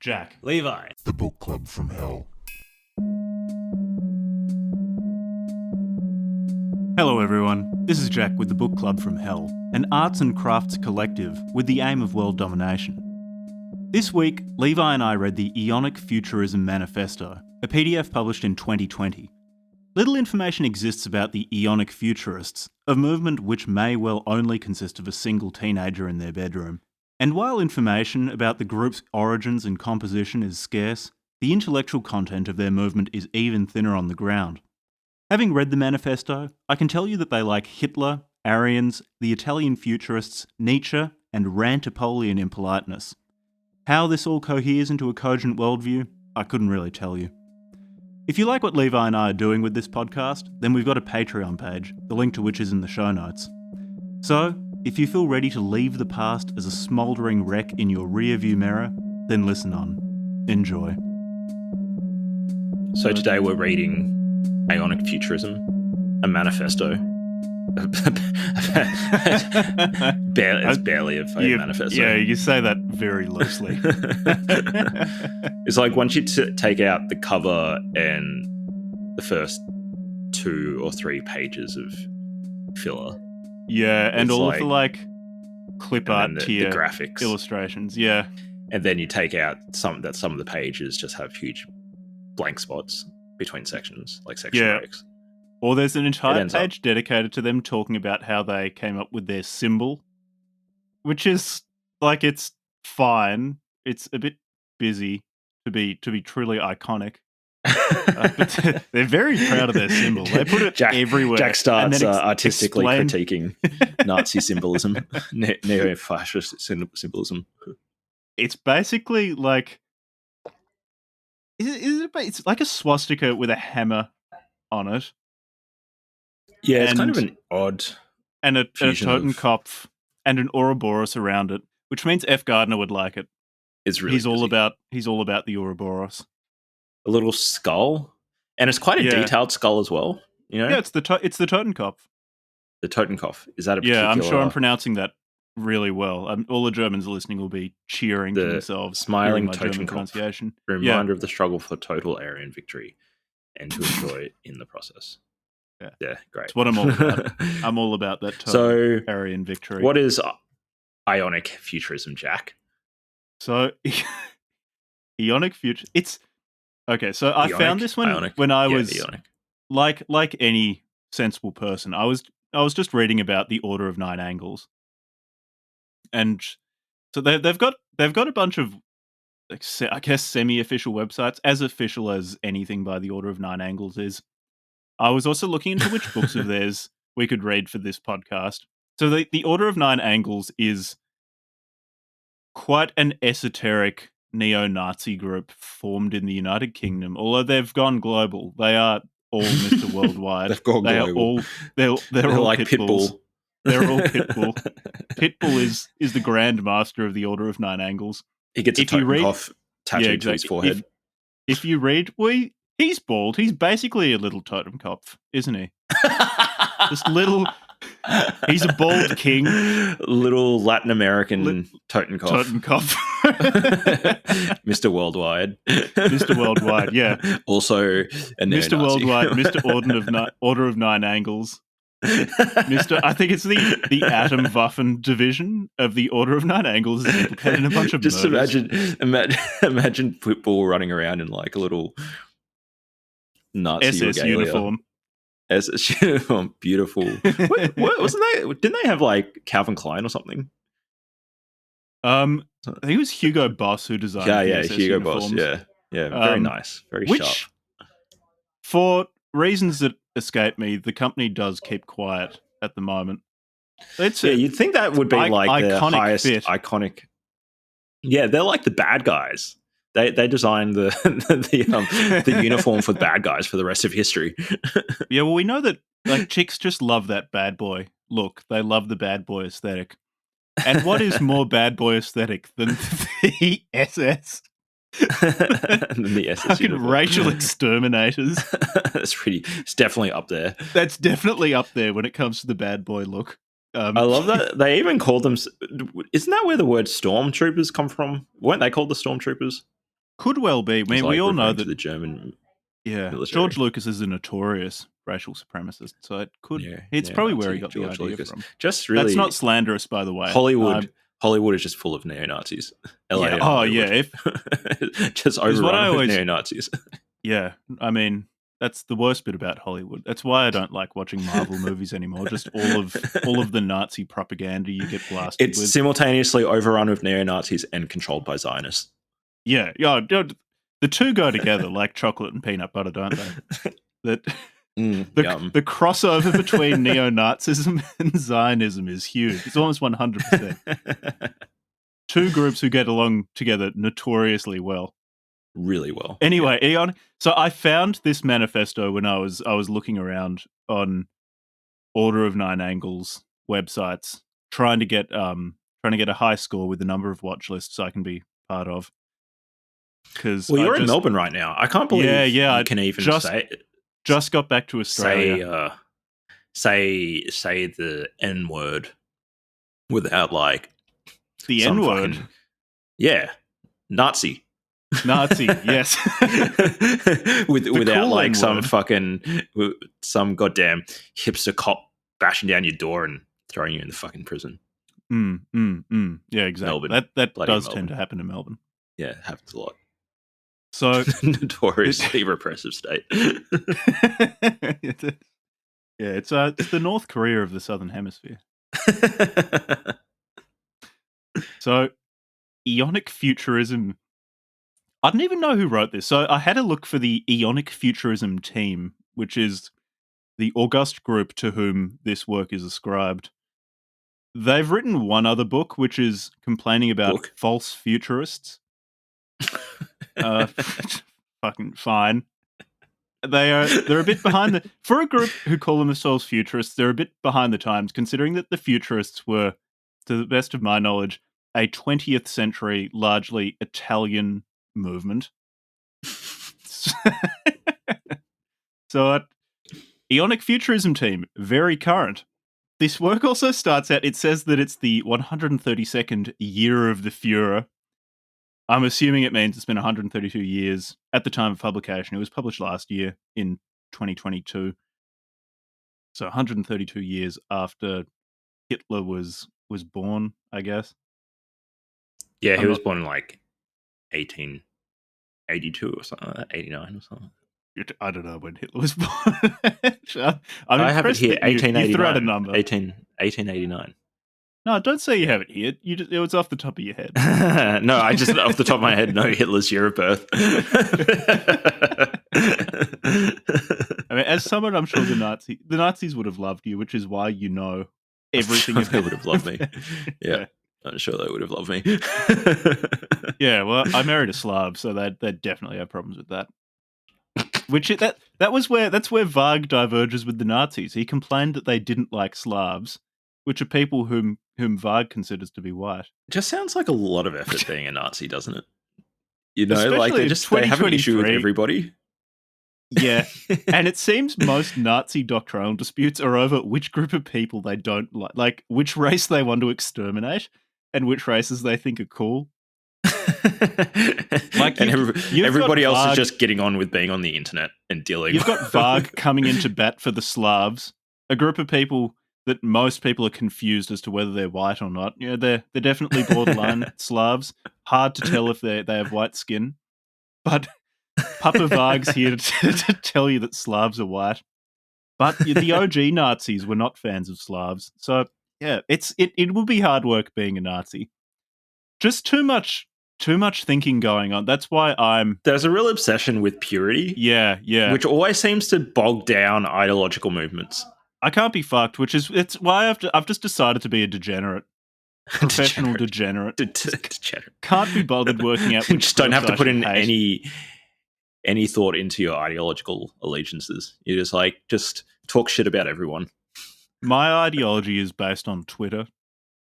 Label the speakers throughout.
Speaker 1: Jack.
Speaker 2: Levi.
Speaker 3: The Book Club from Hell.
Speaker 1: Hello everyone, this is Jack with the Book Club from Hell, an arts and crafts collective with the aim of world domination. This week, Levi and I read the Aeonic Futurism Manifesto, a PDF published in 2020. Little information exists about the Aeonic Futurists, a movement which may well only consist of a single teenager in their bedroom. And while information about the group's origins and composition is scarce, the intellectual content of their movement is even thinner on the ground. Having read the manifesto, I can tell you that they like Hitler, Aryans, the Italian Futurists, Nietzsche, and Rantopolian in politeness. How this all coheres into a cogent worldview, I couldn't really tell you. If you like what Levi and I are doing with this podcast, then we've got a Patreon page, the link to which is in the show notes. So, if you feel ready to leave the past as a smouldering wreck in your rearview mirror, then listen on. Enjoy.
Speaker 2: So today we're reading Aeonic Futurism, a manifesto. It's barely a manifesto.
Speaker 1: Yeah, you say that very loosely.
Speaker 2: It's like once you take out the cover and the first 2 or 3 pages of filler.
Speaker 1: Yeah, and
Speaker 2: it's
Speaker 1: all
Speaker 2: like,
Speaker 1: of the clip art tier
Speaker 2: the graphics,
Speaker 1: illustrations. Yeah,
Speaker 2: and then you take out some of the pages just have huge blank spots between sections, like section breaks.
Speaker 1: Or there's an entire page dedicated to them talking about how they came up with their symbol, which is it's fine. It's a bit busy to be truly iconic. But they're very proud of their symbol. They put it everywhere.
Speaker 2: Jack starts artistically critiquing Nazi symbolism, neo-fascist symbolism.
Speaker 1: It's basically it's like a swastika with a hammer on it.
Speaker 2: Yeah, it's kind of an odd
Speaker 1: and a Totenkopf and an Ouroboros around it, which means F. Gardner would like it.
Speaker 2: It's really
Speaker 1: he's all about the Ouroboros.
Speaker 2: A little skull, and it's quite a detailed skull as well. You know,
Speaker 1: it's the Totenkopf.
Speaker 2: The Totenkopf, is that a particular?
Speaker 1: Yeah, I'm sure I'm pronouncing that really well. All the Germans listening will be cheering to themselves.
Speaker 2: Smiling
Speaker 1: Totenkopf pronunciation.
Speaker 2: Reminder of the struggle for total Aryan victory, and to enjoy it in the process. Yeah, great.
Speaker 1: That's what I'm all about. I'm all about that total Aryan victory.
Speaker 2: What is Ionic Futurism, Jack?
Speaker 1: So, Ionic Future. It's okay. So I found this one when I was like any sensible person. I was just reading about the Order of Nine Angles, and so they've got a bunch of I guess semi-official websites, as official as anything by the Order of Nine Angles is. I was also looking into which books of theirs we could read for this podcast. So the Order of Nine Angles is quite an esoteric neo-Nazi group formed in the United Kingdom. Although they've gone global, they are all Mr. Worldwide.
Speaker 2: They've gone global.
Speaker 1: They're all
Speaker 2: like
Speaker 1: Pitbulls.
Speaker 2: Pitbull.
Speaker 1: They're all Pitbull. Pitbull is the Grand Master of the Order of Nine Angles.
Speaker 2: He gets a Totenkopf tattooed to his forehead.
Speaker 1: If you read, he's bald. He's basically a little Totenkopf, isn't he? Just little. He's a bald king.
Speaker 2: Little Latin American Totenkopf. Mr. Worldwide.
Speaker 1: Mr. Worldwide, yeah.
Speaker 2: Also a
Speaker 1: Mr. Worldwide, Mr. Order of Nine Angles. I think it's the Atomwaffen division of the Order of Nine Angles is implicated in a bunch of
Speaker 2: just
Speaker 1: murders.
Speaker 2: imagine Pitbull running around in a little Nazi
Speaker 1: SS
Speaker 2: regalia.
Speaker 1: uniform.
Speaker 2: SS uniform, beautiful. what wasn't they? Didn't they have Calvin Klein or something?
Speaker 1: I think it was Hugo Boss who designed. SS
Speaker 2: Hugo
Speaker 1: uniforms.
Speaker 2: Boss. Yeah, very nice, very sharp.
Speaker 1: For reasons that escape me, the company does keep quiet at the moment.
Speaker 2: You'd think that would be the highest iconic. Yeah, they're like the bad guys. They designed the uniform for the bad guys for the rest of history.
Speaker 1: Yeah, well, we know that chicks just love that bad boy look. They love the bad boy aesthetic. And what is more bad boy aesthetic than the SS?
Speaker 2: The SS
Speaker 1: fucking racial exterminators.
Speaker 2: It's definitely up there.
Speaker 1: That's definitely up there when it comes to the bad boy look.
Speaker 2: I love that they even called them. Isn't that where the word stormtroopers come from? Weren't they called the stormtroopers?
Speaker 1: Could well be. I mean, we all know that
Speaker 2: the German military.
Speaker 1: George Lucas is a notorious racial supremacist, so it could. It's probably where he got George the idea Lucas. From.
Speaker 2: Just really,
Speaker 1: that's not slanderous, by the way.
Speaker 2: Hollywood is just full of neo-Nazis.
Speaker 1: LA if
Speaker 2: just overrun with neo-Nazis.
Speaker 1: Yeah, I mean, that's the worst bit about Hollywood. That's why I don't like watching Marvel movies anymore. Just all of the Nazi propaganda you get blasted with.
Speaker 2: It's simultaneously overrun with neo-Nazis and controlled by Zionists.
Speaker 1: Yeah. The two go together like chocolate and peanut butter, don't they? The crossover between neo-Nazism and Zionism is huge. It's almost 100%. Two groups who get along together notoriously well.
Speaker 2: Really well.
Speaker 1: Anyway, Eon. So I found this manifesto when I was looking around on Order of Nine Angles websites, trying to get a high score with the number of watch lists I can be part of. Because
Speaker 2: you're in Melbourne right now. I can't believe you can even
Speaker 1: just got back to Australia.
Speaker 2: Say the N word without like
Speaker 1: the N word.
Speaker 2: Yeah, Nazi,
Speaker 1: yes.
Speaker 2: without like some goddamn hipster cop bashing down your door and throwing you in the fucking prison.
Speaker 1: Yeah, exactly.
Speaker 2: Melbourne.
Speaker 1: That does tend to happen in Melbourne.
Speaker 2: Yeah, it happens a lot.
Speaker 1: So
Speaker 2: notoriously repressive state.
Speaker 1: It's the North Korea of the Southern Hemisphere. So, Aeonic Futurism. I didn't even know who wrote this. So I had a look for the Aeonic Futurism team, which is the august group to whom this work is ascribed. They've written one other book, which is complaining about false futurists. Fucking fine. They're a bit behind for a group who call themselves futurists. They're a bit behind the times, considering that the futurists were, to the best of my knowledge, a 20th century, largely Italian movement. So, Aeonic Futurism team, very current. This work also starts out. It says that it's the 132nd year of the Führer. I'm assuming it means it's been 132 years at the time of publication. It was published last year in 2022. So 132 years after Hitler was born, I guess.
Speaker 2: Yeah, he was born in like 1882 or something like that, 89 or something.
Speaker 1: I don't know when Hitler was born.
Speaker 2: I have it here, 1889.
Speaker 1: You threw out a number.
Speaker 2: 1889.
Speaker 1: No, don't say you have it here. It was off the top of your head.
Speaker 2: No, I just off the top of my head know Hitler's year of birth.
Speaker 1: I mean, as someone, I'm sure the Nazis would have loved you, which is why you know everything.
Speaker 2: They would have loved me. Yeah, I'm sure they would have loved me.
Speaker 1: Yeah, well, I married a Slav, so they definitely have problems with that. That's where Varg diverges with the Nazis. He complained that they didn't like Slavs, which are people whom Varg considers to be white.
Speaker 2: It just sounds like a lot of effort being a Nazi, doesn't it? You know,
Speaker 1: especially
Speaker 2: like they have an issue with everybody.
Speaker 1: Yeah, and it seems most Nazi doctrinal disputes are over which group of people they don't like which race they want to exterminate, and which races they think are cool.
Speaker 2: Everybody else is just getting on with being on the internet and dealing.
Speaker 1: You've got Varg coming into bat for the Slavs, a group of people that most people are confused as to whether they're white or not. You know, they're definitely borderline Slavs. Hard to tell if they have white skin, but Papa Varg's here to tell you that Slavs are white. But the OG Nazis were not fans of Slavs, so yeah, it will be hard work being a Nazi. Just too much thinking going on. That's why
Speaker 2: there's a real obsession with purity.
Speaker 1: Yeah.
Speaker 2: Which always seems to bog down ideological movements.
Speaker 1: I can't be fucked, it's why I've just decided to be a degenerate. Professional degenerate.
Speaker 2: Degenerate.
Speaker 1: Can't be bothered working out.
Speaker 2: Just don't have to put in any thought into your ideological allegiances. You just talk shit about everyone.
Speaker 1: My ideology is based on Twitter.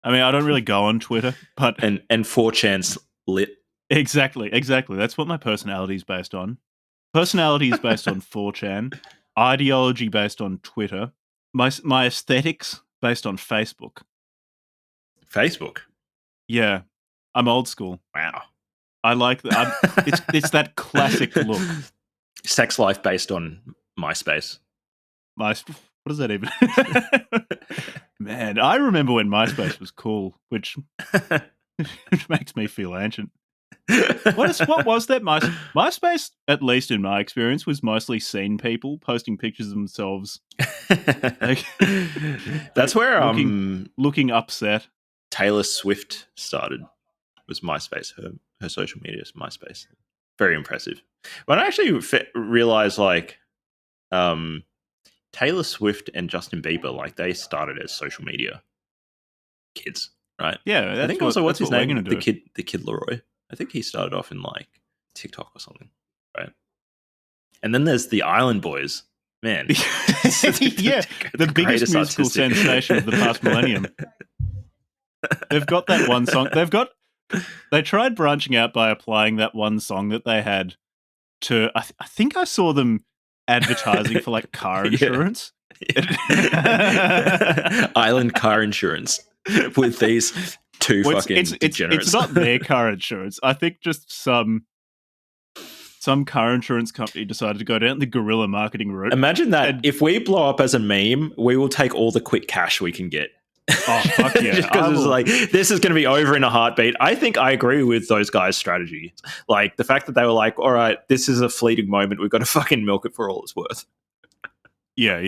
Speaker 1: I mean, I don't really go on Twitter, but
Speaker 2: and 4chan's lit.
Speaker 1: Exactly. That's what my personality is based on. Personality is based on 4chan. Ideology based on Twitter. My aesthetics based on Facebook.
Speaker 2: Facebook?
Speaker 1: Yeah. I'm old school.
Speaker 2: Wow.
Speaker 1: I like that. It's that classic look.
Speaker 2: Sex life based on MySpace.
Speaker 1: What does that even? Man, I remember when MySpace was cool, which makes me feel ancient. What was that? MySpace, at least in my experience, was mostly seen people posting pictures of themselves.
Speaker 2: That's where
Speaker 1: looking upset.
Speaker 2: Taylor Swift started. Was MySpace her social media is MySpace. Very impressive. But I actually realized Taylor Swift and Justin Bieber, like they started as social media kids, right?
Speaker 1: Yeah,
Speaker 2: I think also what's his name? The kid Leroy. I think he started off in like TikTok or something, right? And then there's the Island Boys. Man,
Speaker 1: the biggest musical sensation of the past millennium. They've got that one song. They tried branching out by applying that one song that they had to. I think I saw them advertising for like car insurance.
Speaker 2: Island car insurance with these two fucking degenerates.
Speaker 1: It's not their car insurance. I think just some car insurance company decided to go down the guerrilla marketing route.
Speaker 2: Imagine that. If we blow up as a meme, we will take all the quick cash we can get.
Speaker 1: Oh, fuck yeah.
Speaker 2: Because it's like, this is going to be over in a heartbeat. I think I agree with those guys' strategy. Like, the fact that they were like, all right, this is a fleeting moment. We've got to fucking milk it for all it's worth.
Speaker 1: Yeah.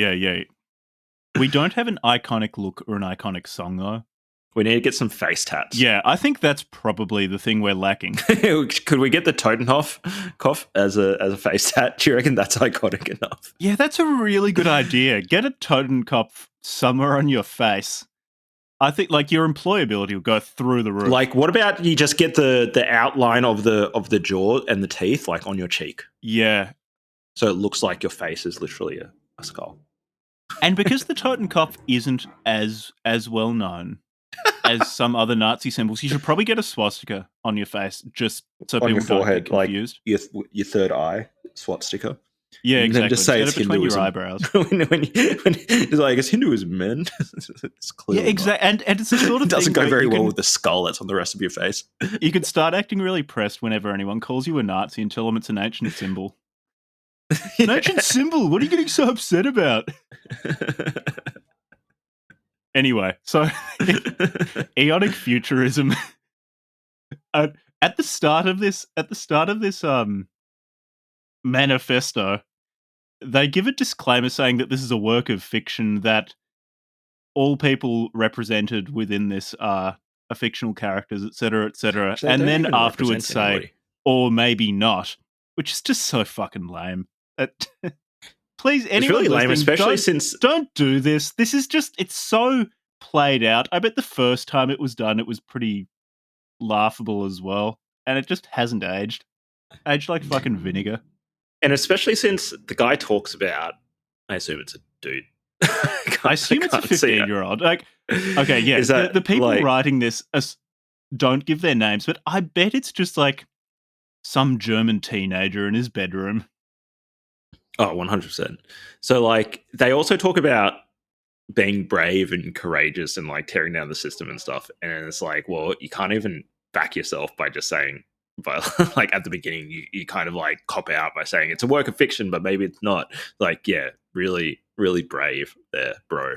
Speaker 1: We don't have an iconic look or an iconic song, though.
Speaker 2: We need to get some face tats.
Speaker 1: Yeah, I think that's probably the thing we're lacking.
Speaker 2: Could we get the Totenhof cough as a face tat? Do you reckon that's iconic enough?
Speaker 1: Yeah, that's a really good idea. Get a Totenkopf somewhere on your face. I think like your employability will go through the roof.
Speaker 2: Like, what about you just get the outline of the jaw and the teeth like on your cheek?
Speaker 1: Yeah.
Speaker 2: So it looks like your face is literally a skull.
Speaker 1: And because the Totenkopf isn't as well known as some other Nazi symbols, you should probably get a swastika on your face just so
Speaker 2: on
Speaker 1: people
Speaker 2: your forehead,
Speaker 1: don't get confused.
Speaker 2: Like your third eye swastika.
Speaker 1: Yeah, exactly.
Speaker 2: And just say it's
Speaker 1: between
Speaker 2: Hinduism.
Speaker 1: Your eyebrows.
Speaker 2: when it's like, it's Hinduism, man. It's clear.
Speaker 1: Yeah, exactly. And it's the sort of
Speaker 2: it doesn't
Speaker 1: thing
Speaker 2: go very well with the skull that's on the rest of your face.
Speaker 1: You could start acting really pressed whenever anyone calls you a Nazi and tell them it's an ancient symbol. An ancient symbol? What are you getting so upset about? Anyway, so Aeonic Futurism. At the start of this manifesto, they give a disclaimer saying that this is a work of fiction, that all people represented within this are fictional characters, etc., etc., and then afterwards say, or maybe not, which is just so fucking lame. Please, anyone,
Speaker 2: it's really lame, especially since
Speaker 1: don't do this. This is just, it's so played out. I bet the first time it was done, it was pretty laughable as well, and it just hasn't aged like fucking vinegar.
Speaker 2: And especially since the guy talks about, I assume it's a dude.
Speaker 1: I assume it's a 15-year-old. Like, okay, yeah, the people writing this don't give their names, but I bet it's just like some German teenager in his bedroom.
Speaker 2: Oh, 100%. So, like, they also talk about being brave and courageous and, like, tearing down the system and stuff. And it's like, well, you can't even back yourself by just saying, but like at the beginning, you kind of like cop out by saying it's a work of fiction, but maybe it's not. Like, yeah, really, really brave there, bro.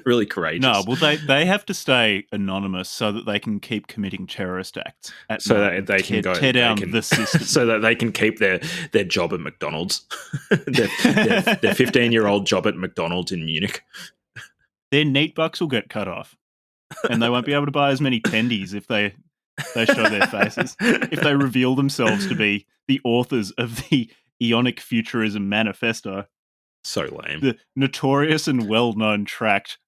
Speaker 2: Really courageous.
Speaker 1: No, well, they have to stay anonymous so that they can keep committing terrorist acts.
Speaker 2: So that they can
Speaker 1: tear down the system.
Speaker 2: So that they can keep their job at McDonald's. their 15-year-old job at McDonald's in Munich.
Speaker 1: Their neat bucks will get cut off. And they won't be able to buy as many tendies if they show their faces. If they reveal themselves to be the authors of the Aeonic Futurism Manifesto.
Speaker 2: So lame.
Speaker 1: The notorious and well-known tract.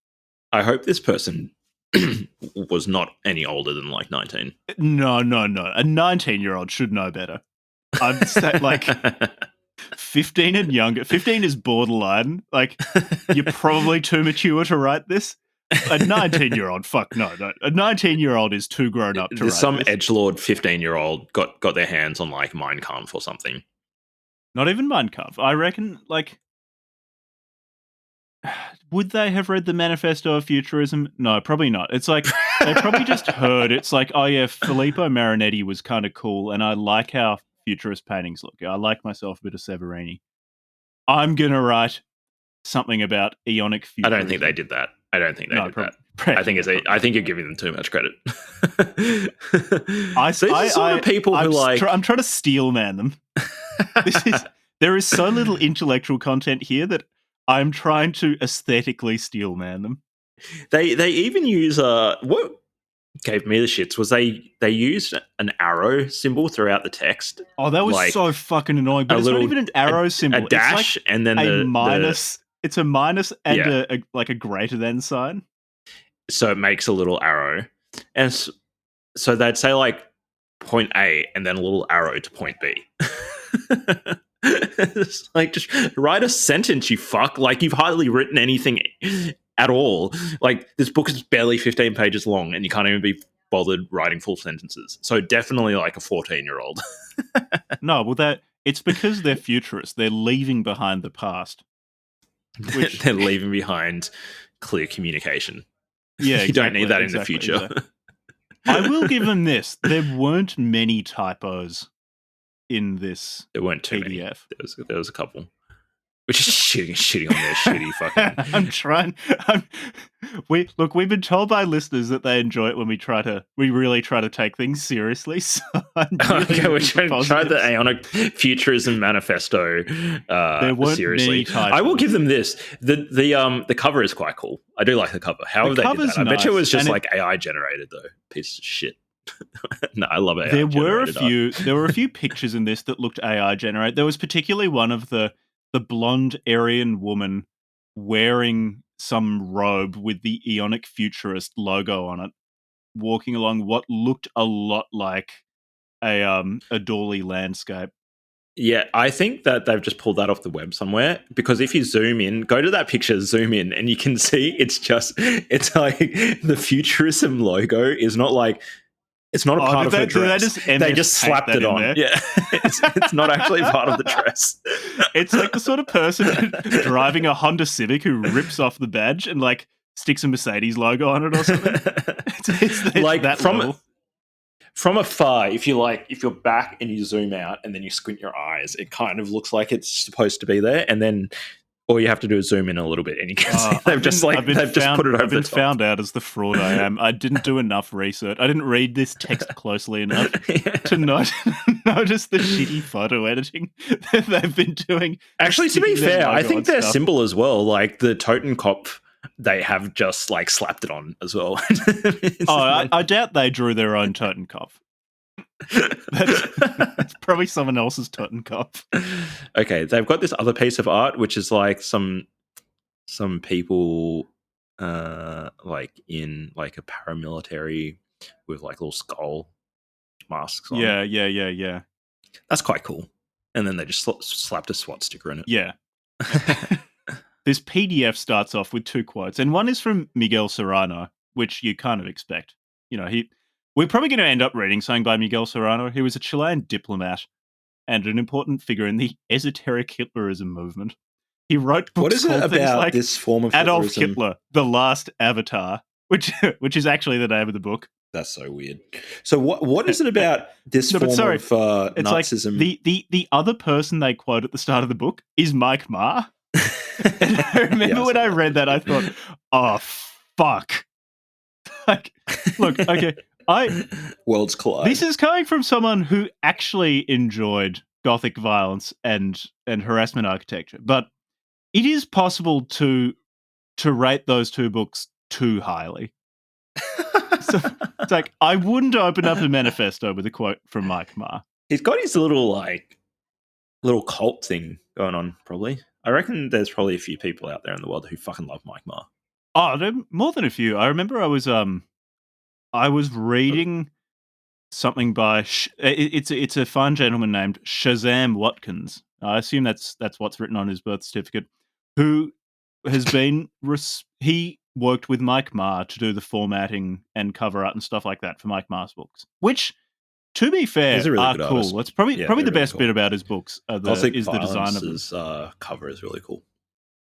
Speaker 2: I hope this person was not any older than like 19.
Speaker 1: No. A 19-year-old should know better. I'd say like 15 and younger. 15 is borderline. Like, you're probably too mature to write this. A 19-year-old, fuck no. A 19-year-old is too grown up to write
Speaker 2: some
Speaker 1: this.
Speaker 2: edgelord 15-year-old got their hands on like Mein Kampf or something.
Speaker 1: Not even Mein Kampf. I reckon, like, would they have read the Manifesto of Futurism? No, probably not. It's like they probably just heard. It's like, oh yeah, Filippo Marinetti was kind of cool, and I like how futurist paintings look. I like myself a bit of Severini. I'm gonna write something about Aeonic Futurism.
Speaker 2: I don't think they did that. I don't think they did that. I think you're giving them too much credit.
Speaker 1: I'm trying to steel man them. There is so little intellectual content here that I'm trying to aesthetically steel man them.
Speaker 2: They even use what gave me the shits was they used an arrow symbol throughout the text.
Speaker 1: Oh, that was so fucking annoying. But it's not even an arrow symbol.
Speaker 2: A dash, it's like and then
Speaker 1: a minus. It's a minus and a greater than sign.
Speaker 2: So it makes a little arrow, and so they'd say like point A and then a little arrow to point B. It's like, just write a sentence, you fuck. Like, you've hardly written anything at all. Like, this book is barely 15 pages long and you can't even be bothered writing full sentences. So definitely like a 14-year-old.
Speaker 1: No, well, it's because they're futurists. They're leaving behind the past.
Speaker 2: They're leaving behind clear communication.
Speaker 1: Yeah,
Speaker 2: you don't need that in the future.
Speaker 1: Exactly. I will give them this. There weren't many typos in this.
Speaker 2: There weren't too
Speaker 1: PDF.
Speaker 2: Many. There was a couple. Which is shitting on their shitty fucking.
Speaker 1: I'm trying. We've been told by listeners that they enjoy it when we really try to take things seriously. So
Speaker 2: okay, we're trying to try the Aeonic Futurism Manifesto.
Speaker 1: There weren't
Speaker 2: seriously.
Speaker 1: many titles.
Speaker 2: I will give them this. The cover is quite cool. I do like the cover. However, they did that. I bet you it was just like AI generated though. Piece of shit. No, I love AI.
Speaker 1: There were a few pictures in this that looked AI generated. There was particularly one of the blonde Aryan woman wearing some robe with the Aeonic Futurist logo on it, walking along what looked a lot like a Dawley landscape.
Speaker 2: Yeah, I think that they've just pulled that off the web somewhere, because if you zoom in, go to that picture, zoom in, and you can see it's like the Futurism logo is not like, it's not a part of her dress. They just slapped it on. Yeah, it's not actually part of the dress.
Speaker 1: It's like the sort of person driving a Honda Civic who rips off the badge and like sticks a Mercedes logo on it or something. It's
Speaker 2: like
Speaker 1: that
Speaker 2: from afar, if you're back and you zoom out and then you squint your eyes, it kind of looks like it's supposed to be there, and then all you have to do is zoom in a little bit and you can see they've just put it over the top.
Speaker 1: I've been found out as the fraud I am. I didn't do enough research. I didn't read this text closely enough to notice the shitty photo editing that they've been doing.
Speaker 2: Actually, to be fair, I think their symbol as well, like the Totenkopf, they have just like slapped it on as well.
Speaker 1: I doubt they drew their own Totenkopf. That's probably someone else's Totenkopf.
Speaker 2: Okay, they've got this other piece of art which is like some people like in like a paramilitary with like little skull masks on.
Speaker 1: Yeah.
Speaker 2: That's quite cool. And then they just slapped a SWAT sticker in it.
Speaker 1: Yeah. This PDF starts off with two quotes, and one is from Miguel Serrano, which you kind of expect. You know, we're probably going to end up reading something by Miguel Serrano. He was a Chilean diplomat and an important figure in the esoteric Hitlerism movement. He wrote books.
Speaker 2: What is it about like this form of
Speaker 1: Adolf
Speaker 2: Hitlerism?
Speaker 1: Hitler, the Last Avatar, which is actually the name of the book.
Speaker 2: That's so weird. So what is it about this form of Nazism?
Speaker 1: Like the other person they quote at the start of the book is Mike Marr. And I remember when I read that, I thought, oh, fuck. Like, look, okay.
Speaker 2: Worlds collide.
Speaker 1: This is coming from someone who actually enjoyed Gothic violence and harassment architecture, but it is possible to rate those two books too highly. So it's like, I wouldn't open up a manifesto with a quote from Mike Marr.
Speaker 2: He's got his little cult thing going on, probably. I reckon there's probably a few people out there in the world who fucking love Mike Marr.
Speaker 1: Oh, there are more than a few. I remember I was reading something by it's a fine gentleman named Shazam Watkins. I assume that's what's written on his birth certificate. Who has been he worked with Mike Marr to do the formatting and cover art and stuff like that for Mike Marr's books, which, to be fair,
Speaker 2: really
Speaker 1: are cool.
Speaker 2: Artist.
Speaker 1: That's probably the best bit about his books. Is the design of
Speaker 2: his cover is really cool.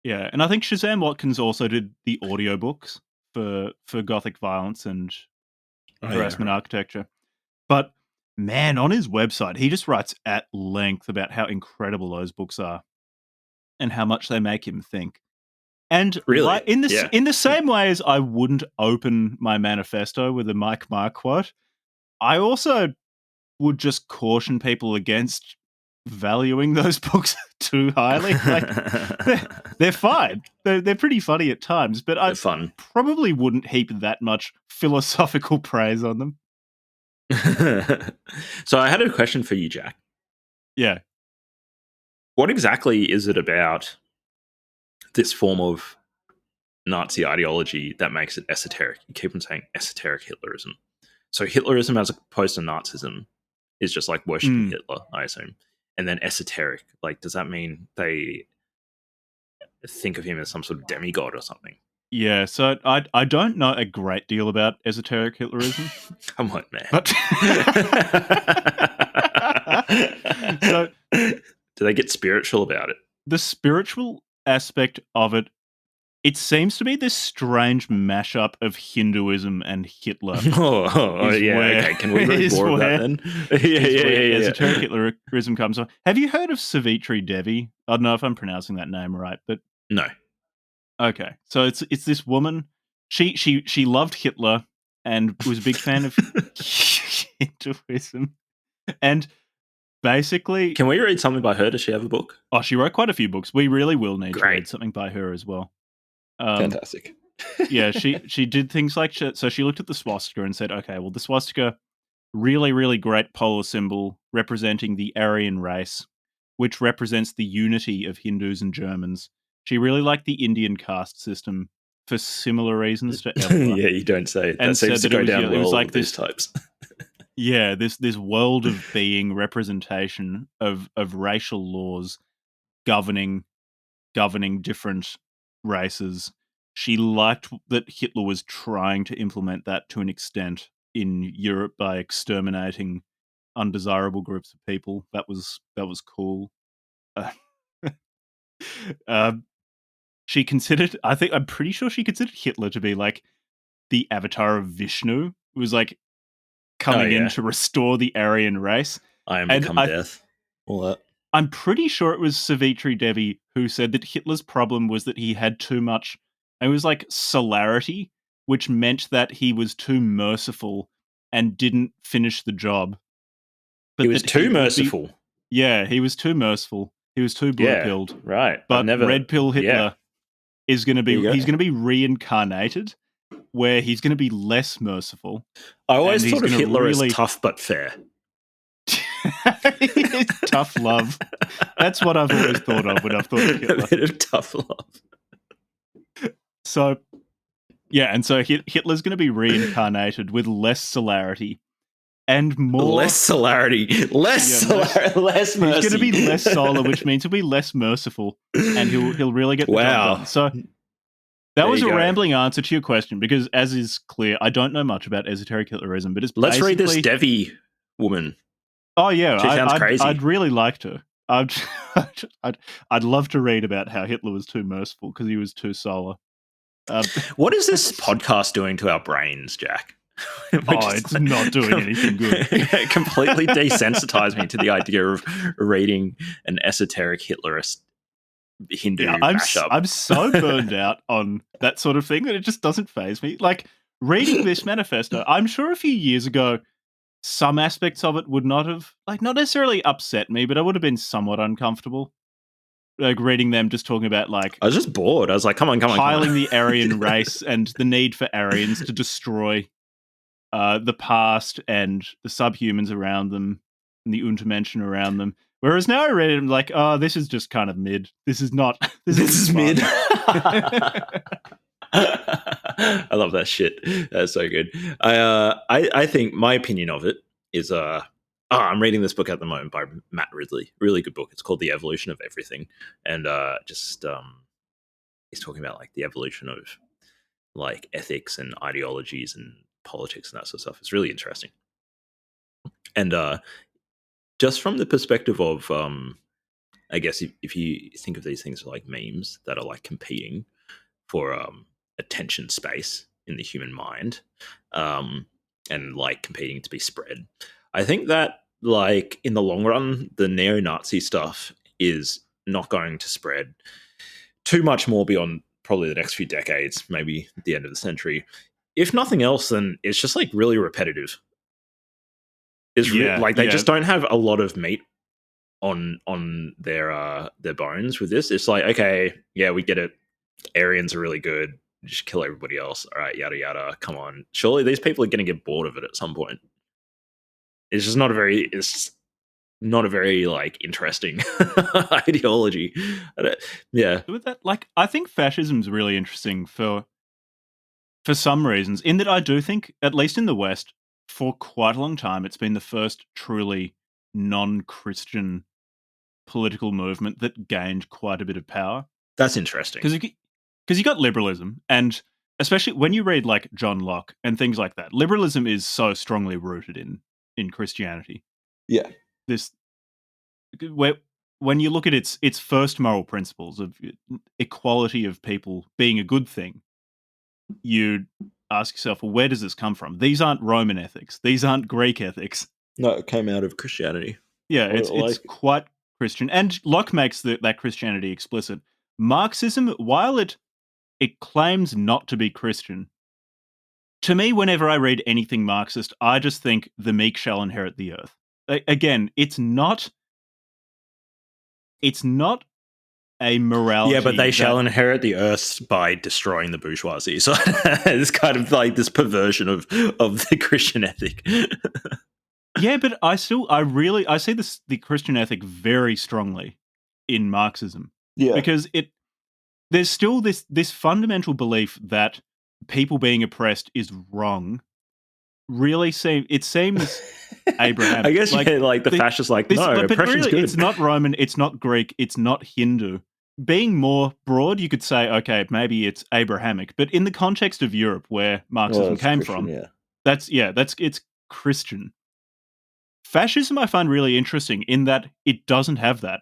Speaker 1: Yeah, and I think Shazam Watkins also did the audiobooks for Gothic Violence and Harassment Architecture. But man, on his website, he just writes at length about how incredible those books are and how much they make him think. And
Speaker 2: really,
Speaker 1: in the same way as I wouldn't open my manifesto with a Mike Marr quote, I also would just caution people against valuing those books too highly. Like they're fine. They're pretty funny at times, but I probably wouldn't heap that much philosophical praise on them.
Speaker 2: So I had a question for you, Jack.
Speaker 1: Yeah.
Speaker 2: What exactly is it about this form of Nazi ideology that makes it esoteric? You keep on saying esoteric Hitlerism. So Hitlerism as opposed to Nazism is just like worshipping Hitler, I assume. And then esoteric, like, does that mean they think of him as some sort of demigod or something?
Speaker 1: Yeah, so I don't know a great deal about esoteric Hitlerism.
Speaker 2: Come on, man.
Speaker 1: But
Speaker 2: so, do they get spiritual about it?
Speaker 1: The spiritual aspect of it, it seems to be this strange mashup of Hinduism and Hitler.
Speaker 2: Okay. Can we read more of that then?
Speaker 1: yeah. Esoteric Hitlerism comes on. Have you heard of Savitri Devi? I don't know if I'm pronouncing that name right, but
Speaker 2: no.
Speaker 1: Okay, so it's this woman. She loved Hitler and was a big fan of Hinduism, and basically,
Speaker 2: can we read something by her? Does she have a book?
Speaker 1: Oh, she wrote quite a few books. We really will need to read something by her as well.
Speaker 2: Fantastic.
Speaker 1: Yeah, she did things like so she looked at the swastika and said, okay, well, the swastika, really, really great polar symbol representing the Aryan race, which represents the unity of Hindus and Germans. She really liked the Indian caste system for similar reasons to Ella.
Speaker 2: Yeah, you don't say. That seems to go down well. It was like these types.
Speaker 1: Yeah, this world of being representation of racial laws governing different races. She liked that Hitler was trying to implement that to an extent in Europe by exterminating undesirable groups of people. That was cool. She considered, I'm pretty sure she considered Hitler to be like the avatar of Vishnu, who was like coming in to restore the Aryan race.
Speaker 2: I am become death. All that.
Speaker 1: I'm pretty sure it was Savitri Devi who said that Hitler's problem was that he had too much, it was like solarity, which meant that he was too merciful and didn't finish the job.
Speaker 2: But he was too merciful.
Speaker 1: He was too merciful. He was too blue-pilled.
Speaker 2: Yeah, right.
Speaker 1: But red pill Hitler is going to be, he's going to be reincarnated, where he's going to be less merciful.
Speaker 2: I always thought of Hitler as tough but fair.
Speaker 1: Tough love. That's what I've always thought of when I've thought of Hitler.
Speaker 2: A bit of tough love.
Speaker 1: So, yeah, and so Hitler's going to be reincarnated with less solarity and more...
Speaker 2: Less solarity. Less mercy.
Speaker 1: He's going to be less solar, which means he'll be less merciful, and he'll really get the job done. So that was a rambling answer to your question, because as is clear, I don't know much about esoteric Hitlerism, but it's
Speaker 2: Let's read this Devi woman.
Speaker 1: Oh yeah,
Speaker 2: she sounds crazy.
Speaker 1: I'd really like to. I'd love to read about how Hitler was too merciful because he was too solar.
Speaker 2: What is this podcast doing to our brains, Jack?
Speaker 1: It's not doing anything good.
Speaker 2: It completely desensitized me to the idea of reading an esoteric Hitlerist Hindu mashup.
Speaker 1: I'm so burned out on that sort of thing that it just doesn't faze me. Like, reading this manifesto, I'm sure a few years ago, some aspects of it would not have, like, not necessarily upset me, but I would have been somewhat uncomfortable. Like, reading them just talking about, like...
Speaker 2: I was just bored. I was like, come on.
Speaker 1: Piling the Aryan race and the need for Aryans to destroy the past and the subhumans around them and the Untermenschen around them. Whereas now I read it, I'm like, oh, this is just kind of mid. This is not... This is mid.
Speaker 2: I love that shit. That's so good. I think my opinion of it is I'm reading this book at the moment by Matt Ridley. Really good book. It's called The Evolution of Everything, and he's talking about like the evolution of like ethics and ideologies and politics and that sort of stuff. It's really interesting, and just from the perspective of I guess if you think of these things like memes that are like competing for attention space in the human mind, and like competing to be spread, I think that like in the long run, the neo-Nazi stuff is not going to spread too much more beyond probably the next few decades, maybe at the end of the century. If nothing else, then it's just like really repetitive. It's they just don't have a lot of meat on their bones with this. It's like, okay, yeah, we get it. Aryans are really good. Just kill everybody else. All right, yada yada. Come on. Surely these people are going to get bored of it at some point. It's just not a very. It's not a very like interesting ideology. Yeah.
Speaker 1: With that, like, I think fascism is really interesting for some reasons. In that, I do think, at least in the West, for quite a long time, it's been the first truly non-Christian political movement that gained quite a bit of power.
Speaker 2: That's interesting.
Speaker 1: Because you got liberalism, and especially when you read like John Locke and things like that, liberalism is so strongly rooted in Christianity.
Speaker 2: Yeah.
Speaker 1: When you look at its first moral principles of equality of people being a good thing, you ask yourself, well, where does this come from? These aren't Roman ethics. These aren't Greek ethics.
Speaker 2: No, it came out of Christianity.
Speaker 1: Yeah, it's quite Christian. And Locke makes that Christianity explicit. Marxism, while it claims not to be Christian, to me, whenever I read anything Marxist, I just think the meek shall inherit the earth. Again, it's not a morality.
Speaker 2: Yeah, but they shall inherit the earth by destroying the bourgeoisie. So it's kind of like this perversion of the Christian ethic.
Speaker 1: Yeah, but I see the Christian ethic very strongly in Marxism.
Speaker 2: Yeah,
Speaker 1: because there's still this fundamental belief that people being oppressed is wrong. Really seems Abrahamic.
Speaker 2: I guess the fascists oppression's
Speaker 1: really,
Speaker 2: good.
Speaker 1: It's not Roman, it's not Greek, it's not Hindu. Being more broad, you could say, okay, maybe it's Abrahamic, but in the context of Europe, where Marxism came from, it's Christian. Fascism I find really interesting in that it doesn't have that.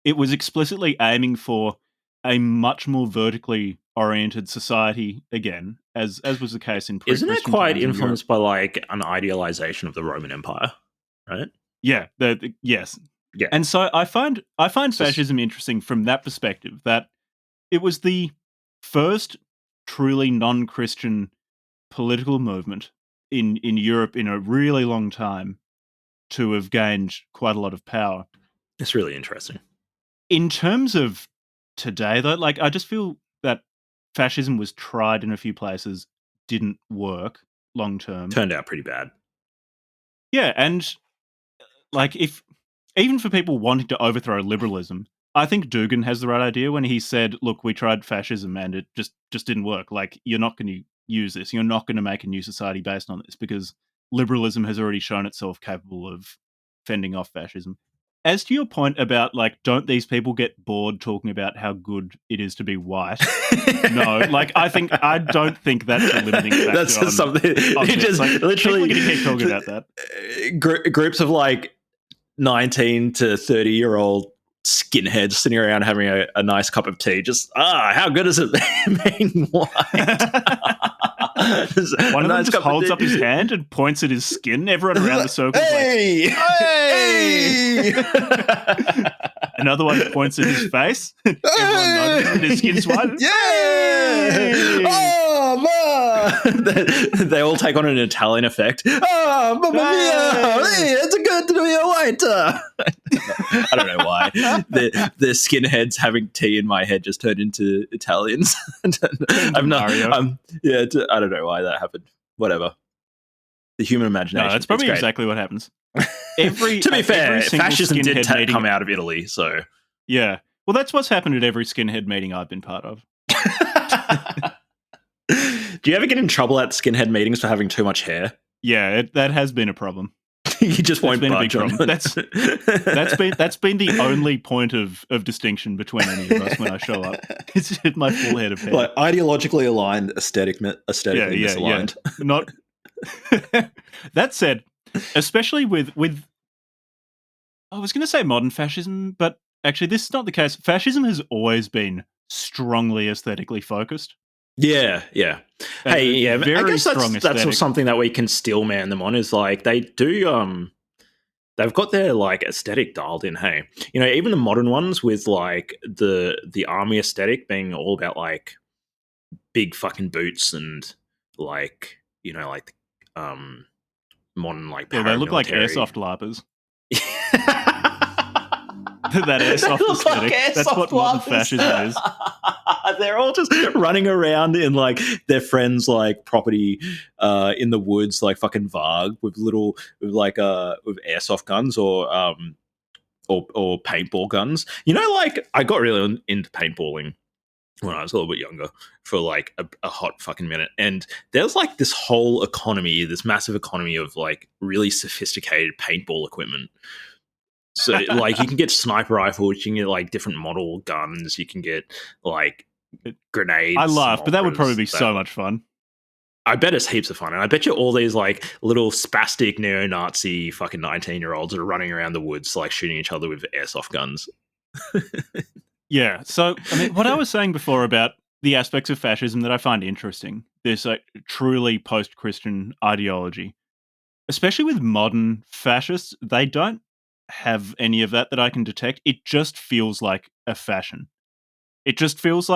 Speaker 1: It was explicitly aiming for a much more vertically oriented society again, as was the case in pre-Christian.
Speaker 2: Isn't it quite influenced by like an idealization of the Roman Empire, right?
Speaker 1: Yeah, yes.
Speaker 2: Yeah.
Speaker 1: And so I find fascism interesting from that perspective, that it was the first truly non-Christian political movement in Europe in a really long time to have gained quite a lot of power.
Speaker 2: It's really interesting.
Speaker 1: In terms of today, though, like, I just feel that fascism was tried in a few places, didn't work long term.
Speaker 2: Turned out pretty bad.
Speaker 1: Yeah, and like, if even for people wanting to overthrow liberalism, I think Dugin has the right idea when he said, look, we tried fascism and it just didn't work. Like, you're not going to use this. You're not going to make a new society based on this, because liberalism has already shown itself capable of fending off fascism. As to your point about, like, don't these people get bored talking about how good it is to be white? No, like, I don't think that's a limiting factor.
Speaker 2: That's just something. You just like, literally
Speaker 1: people keep talking about that.
Speaker 2: Groups of like 19 to 30-year-old skinheads sitting around having a nice cup of tea. Just how good is it being white?
Speaker 1: One of them just holds up his hand and points at his skin. Everyone around the circle is
Speaker 2: hey!
Speaker 1: Another one points at his face. Everyone notices that his skin's white.
Speaker 2: Yay! Oh, they all take on an Italian effect. Oh, mamma mia! Hey, it's good to be a white. I don't know why. The skinheads having tea in my head just turned into Italians. Yeah, I don't know why that happened. Whatever. The human imagination.
Speaker 1: No, that's probably exactly what happens.
Speaker 2: To be fair, fascism did come out of Italy, so
Speaker 1: yeah. Well, that's what's happened at every skinhead meeting I've been part of.
Speaker 2: Do you ever get in trouble at skinhead meetings for having too much hair?
Speaker 1: Yeah, that has been a problem.
Speaker 2: You just won't budge on it.
Speaker 1: That's been the only point of distinction between any of us when I show up. It's my full head of hair.
Speaker 2: Like ideologically aligned, aesthetically misaligned.
Speaker 1: Yeah. Not. That said, especially with I was going to say modern fascism, but Actually, this is not the case. Fascism has always been strongly aesthetically focused.
Speaker 2: Yeah. Hey, yeah, I guess that's something that we can still man them on, is like they do they've got their like aesthetic dialed in. Hey, even the modern ones with like the army aesthetic being all about like big fucking boots and like like modern like paramilitary.
Speaker 1: They look like airsoft larpers. That airsoft aesthetic. Like that's what modern fascism is.
Speaker 2: They're all just running around in like their friends' like property in the woods, like fucking Varg with airsoft guns or paintball guns. Like I got really into paintballing when I was a little bit younger for like a hot fucking minute. And there's like this whole economy, this massive economy of like really sophisticated paintball equipment. So like you can get sniper rifles, you can get like different model guns, you can get like grenades.
Speaker 1: I laugh, but that would probably be so much fun.
Speaker 2: I bet it's heaps of fun. And I bet you all these like little spastic neo-Nazi fucking 19-year-olds are running around the woods like shooting each other with airsoft guns.
Speaker 1: Yeah. So, I mean, what I was saying before about the aspects of fascism that I find interesting, this like truly post-Christian ideology, especially with modern fascists, they don't have any of that I can detect. It just feels like a fashion. It just feels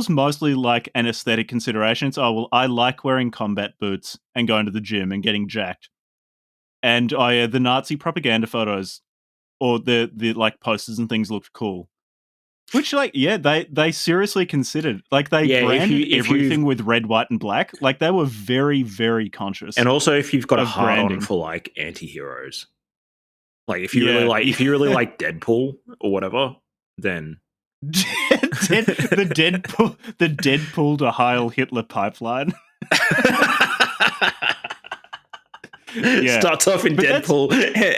Speaker 1: mostly like an aesthetic consideration. It's, oh, well, I like wearing combat boots and going to the gym and getting jacked. And the Nazi propaganda photos or the like posters and things looked cool. Which, like, yeah, they seriously considered. Like, they branded everything with red, white, and black. Like, they were very, very conscious.
Speaker 2: And also, if you've got a hard on for like anti-heroes, like if you really like Deadpool or whatever, then
Speaker 1: the Deadpool to Heil Hitler pipeline.
Speaker 2: Yeah. Starts off in Deadpool,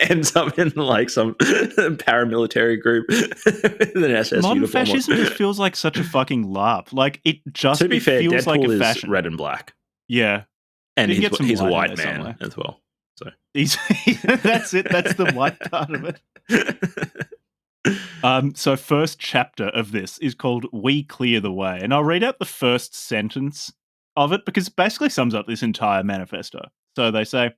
Speaker 2: ends up in like some paramilitary group with an SS
Speaker 1: modern
Speaker 2: uniform.
Speaker 1: Fascism just feels like such a fucking LARP. Like it just to be fair, feels Deadpool like a fashion.
Speaker 2: Is red and black.
Speaker 1: Yeah,
Speaker 2: and he's a white man somewhere as well. So
Speaker 1: that's it. That's the white part of it. So first chapter of this is called "We Clear the Way," and I'll read out the first sentence of it because it basically sums up this entire manifesto. So they say,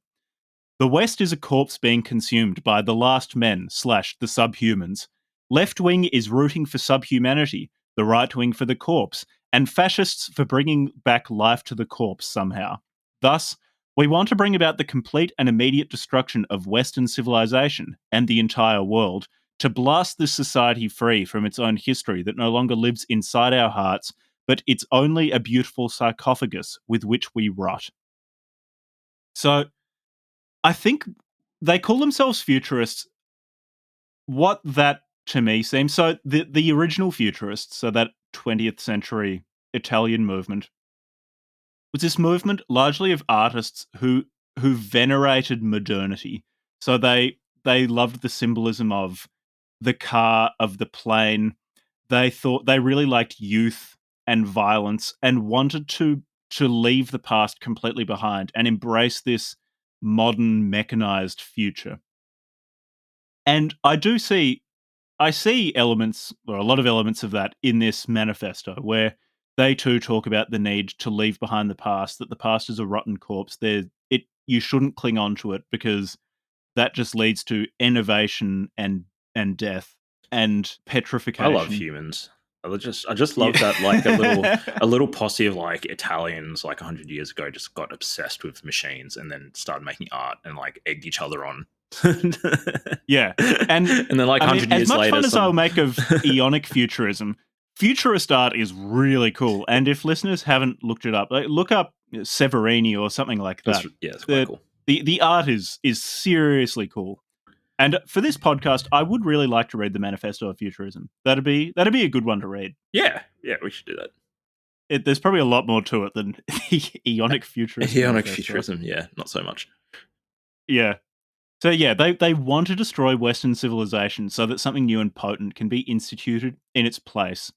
Speaker 1: "The West is a corpse being consumed by the last men / the subhumans. Left wing is rooting for subhumanity, the right wing for the corpse, and fascists for bringing back life to the corpse somehow. Thus, we want to bring about the complete and immediate destruction of Western civilization and the entire world to blast this society free from its own history that no longer lives inside our hearts, but it's only a beautiful sarcophagus with which we rot." So, I think they call themselves futurists. What that to me seems, so the original futurists, so that 20th century Italian movement, was this movement largely of artists who venerated modernity. So they loved the symbolism of the car, of the plane. They thought they really liked youth and violence and wanted to leave the past completely behind and embrace this modern mechanized future. And I see elements, or a lot of elements of that in this manifesto, where they too talk about the need to leave behind the past, that the past is a rotten corpse. You shouldn't cling on to it because that just leads to innovation and death and petrification.
Speaker 2: I love humans. I just love that like a little posse of like Italians like 100 years ago just got obsessed with machines and then started making art and like egged each other on.
Speaker 1: Yeah, and
Speaker 2: then like 100 years later,
Speaker 1: as much fun as I'll make of Aeonic Futurism, futurist art is really cool. And if listeners haven't looked it up, look up Severini or something like that.
Speaker 2: It's quite cool.
Speaker 1: The art is seriously cool. And for this podcast, I would really like to read the Manifesto of Futurism. That'd be a good one to read.
Speaker 2: Yeah, we should do that.
Speaker 1: There's probably a lot more to it than Aeonic Futurism.
Speaker 2: Aeonic Futurism, yeah, not so much.
Speaker 1: Yeah. So yeah, they want to destroy Western civilization so that something new and potent can be instituted in its place.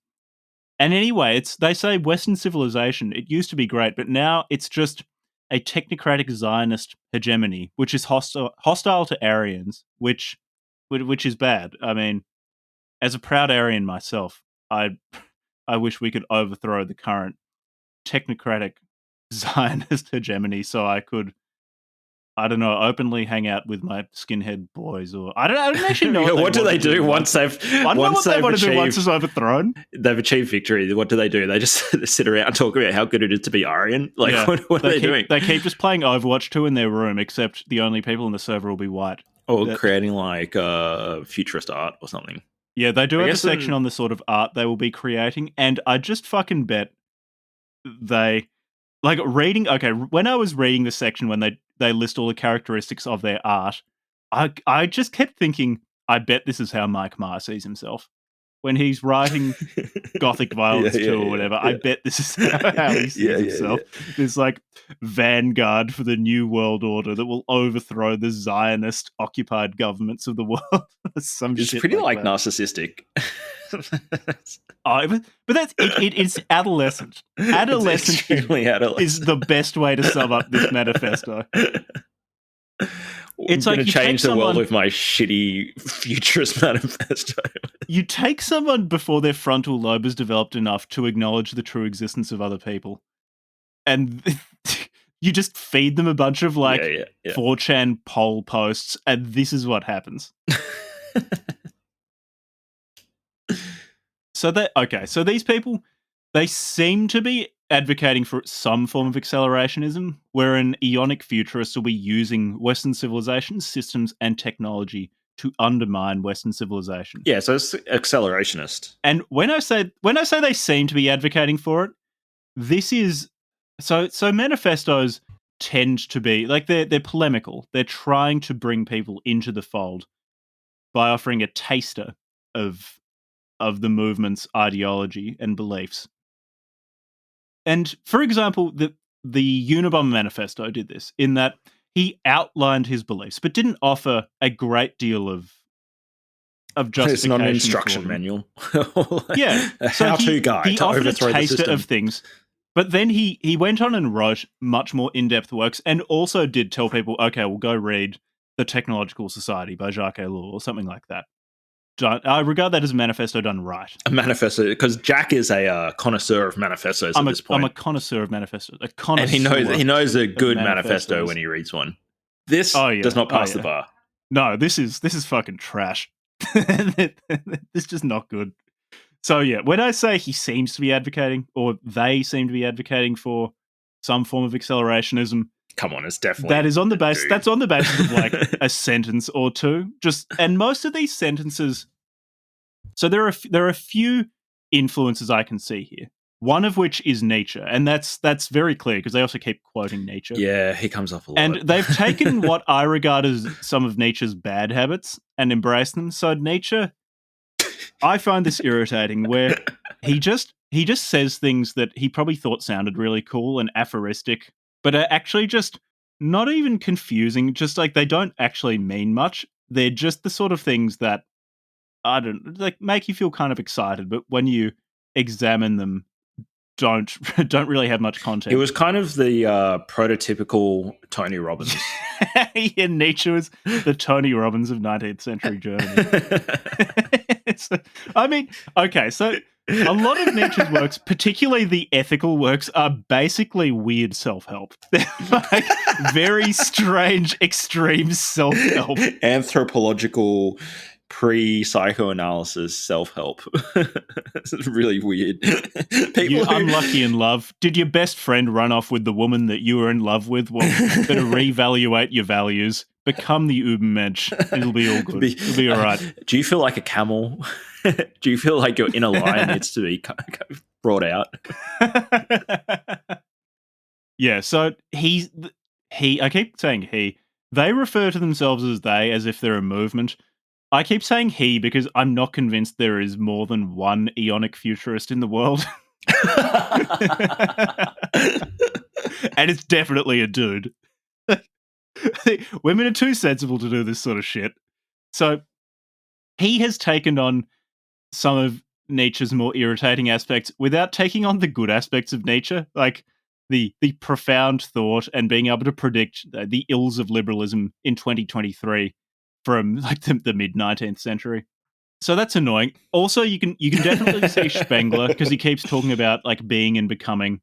Speaker 1: And anyway, they say Western civilization, it used to be great, but now it's just a technocratic Zionist hegemony, which is hostile to Aryans, which is bad. I mean, as a proud Aryan myself, I wish we could overthrow the current technocratic Zionist hegemony so I could, I don't know, openly hang out with my skinhead boys, or I don't actually know.
Speaker 2: What do they do once they've?
Speaker 1: I don't know what they want to do once it's overthrown.
Speaker 2: They've achieved victory. What do? They just sit around and talk about how good it is to be Aryan. Like, yeah, what are they doing?
Speaker 1: They keep just playing Overwatch 2 in their room, except the only people in the server will be white.
Speaker 2: Or creating like futurist art or something.
Speaker 1: Yeah, they do have a section on the sort of art they will be creating, and I just fucking bet they like reading. Okay, when I was reading the section when they list all the characteristics of their art, I just kept thinking, I bet this is how Mike Marr sees himself when he's writing Gothic Violence 2 or whatever. I bet this is how he sees himself. This like vanguard for the new world order that will overthrow the Zionist occupied governments of the world.
Speaker 2: It's pretty like narcissistic.
Speaker 1: But that's it's adolescent. Adolescent is the best way to sum up this manifesto.
Speaker 2: It's like you change the world with my shitty futurist manifesto.
Speaker 1: You take someone before their frontal lobe is developed enough to acknowledge the true existence of other people, and you just feed them a bunch of 4chan poll posts, and this is what happens. So these people, they seem to be advocating for some form of accelerationism, where an Aeonic futurist will be using Western civilization, systems, and technology to undermine Western civilization.
Speaker 2: Yeah, so it's accelerationist.
Speaker 1: And when I say they seem to be advocating for it, this is so manifestos tend to be like they're polemical. They're trying to bring people into the fold by offering a taster of the movement's ideology and beliefs. And for example, the Unabomber Manifesto did this in that he outlined his beliefs, but didn't offer a great deal of justification.
Speaker 2: It's not an instruction manual.
Speaker 1: Yeah,
Speaker 2: a how-to guide
Speaker 1: he
Speaker 2: to
Speaker 1: offered
Speaker 2: overthrow
Speaker 1: a taster
Speaker 2: the system
Speaker 1: of things, but then he went on and wrote much more in-depth works, and also did tell people, okay, we'll go read The Technological Society by Jacques Ellul or something like that. I regard that as a manifesto done right.
Speaker 2: A manifesto, because Jack is a connoisseur of manifestos at this point.
Speaker 1: I'm a connoisseur of manifestos.
Speaker 2: And he knows a good manifesto when he reads one. This does not pass the bar.
Speaker 1: No, this is fucking trash. This is just not good. So yeah, when I say he seems to be advocating, or they seem to be advocating for some form of accelerationism,
Speaker 2: come on, it's definitely
Speaker 1: that is on the base. That's on the basis of like a sentence or two. And most of these sentences. So there are a few influences I can see here. One of which is Nietzsche, and that's very clear because they also keep quoting Nietzsche.
Speaker 2: Yeah, he comes up a lot.
Speaker 1: And they've taken what I regard as some of Nietzsche's bad habits and embraced them. So Nietzsche, I find this irritating, where he just says things that he probably thought sounded really cool and aphoristic, but are actually just not even confusing. Just like they don't actually mean much. They're just the sort of things that make you feel kind of excited, but when you examine them, don't really have much content.
Speaker 2: It was kind of the prototypical Tony Robbins.
Speaker 1: Yeah, Nietzsche was the Tony Robbins of 19th century Germany. So a lot of Nietzsche's works, particularly the ethical works, are basically weird self-help. They're like very strange, extreme self-help.
Speaker 2: Anthropological pre-psychoanalysis self-help. It's really weird.
Speaker 1: You're unlucky in love. Did your best friend run off with the woman that you were in love with? Well, better reevaluate your values. Become the Ubermensch. It'll be all good. It'll be all right.
Speaker 2: Do you feel like a camel? Do you feel like your inner lion needs to be brought out?
Speaker 1: Yeah, so I keep saying he. They refer to themselves as they, as if they're a movement. I keep saying he because I'm not convinced there is more than one Aeonic Futurist in the world. And it's definitely a dude. Women are too sensible to do this sort of shit. So he has taken on some of Nietzsche's more irritating aspects without taking on the good aspects of Nietzsche, like the profound thought and being able to predict the ills of liberalism in 2023 from like the mid-19th century. So that's annoying. Also, you can definitely see Spengler because he keeps talking about like being and becoming.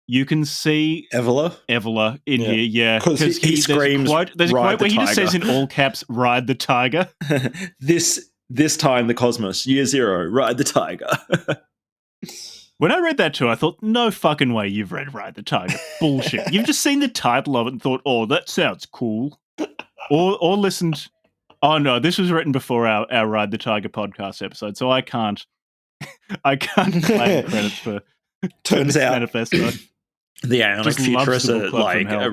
Speaker 1: You can see Evola in here, yeah,
Speaker 2: because he screams.
Speaker 1: There's a quote where he just says in all caps, "Ride the tiger."
Speaker 2: This time, the cosmos, year 0, ride the tiger.
Speaker 1: When I read that too, I thought, no fucking way you've read Ride the Tiger. Bullshit. You've just seen the title of it and thought, oh, that sounds cool. Or listened. Oh no, this was written before our Ride the Tiger podcast episode, so I can't claim credit for
Speaker 2: Turns out
Speaker 1: manifesto.
Speaker 2: The Aeonic Futurists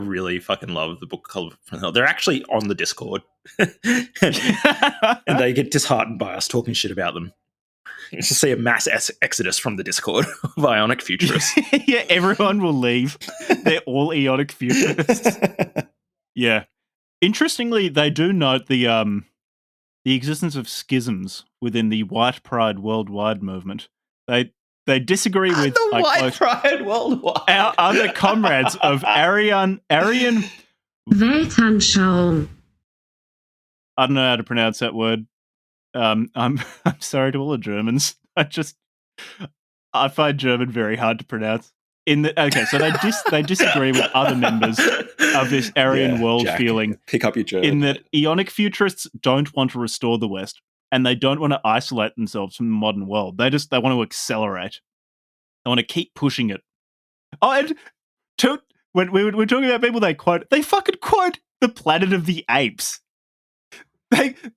Speaker 2: really fucking love the book club from hell. They're actually on the Discord. and they get disheartened by us talking shit about them. You should see a mass exodus from the Discord of Aeonic Futurists.
Speaker 1: Yeah, everyone will leave. They're all Aeonic Futurists. Yeah. Interestingly, they do note the existence of schisms within the White Pride Worldwide movement. They disagree with
Speaker 2: the White Pride Worldwide.
Speaker 1: Our other comrades of Aryan
Speaker 3: Weltanschauung.
Speaker 1: I don't know how to pronounce that word. I'm sorry to all the Germans. I find German very hard to pronounce. So they disagree with other members of this Aryan world
Speaker 2: Jack,
Speaker 1: feeling.
Speaker 2: Pick up your German.
Speaker 1: In that Aeonic Futurists don't want to restore the West, and they don't want to isolate themselves from the modern world. They want to accelerate. They want to keep pushing it. Oh, and when we're talking about people they fucking quote the Planet of the Apes.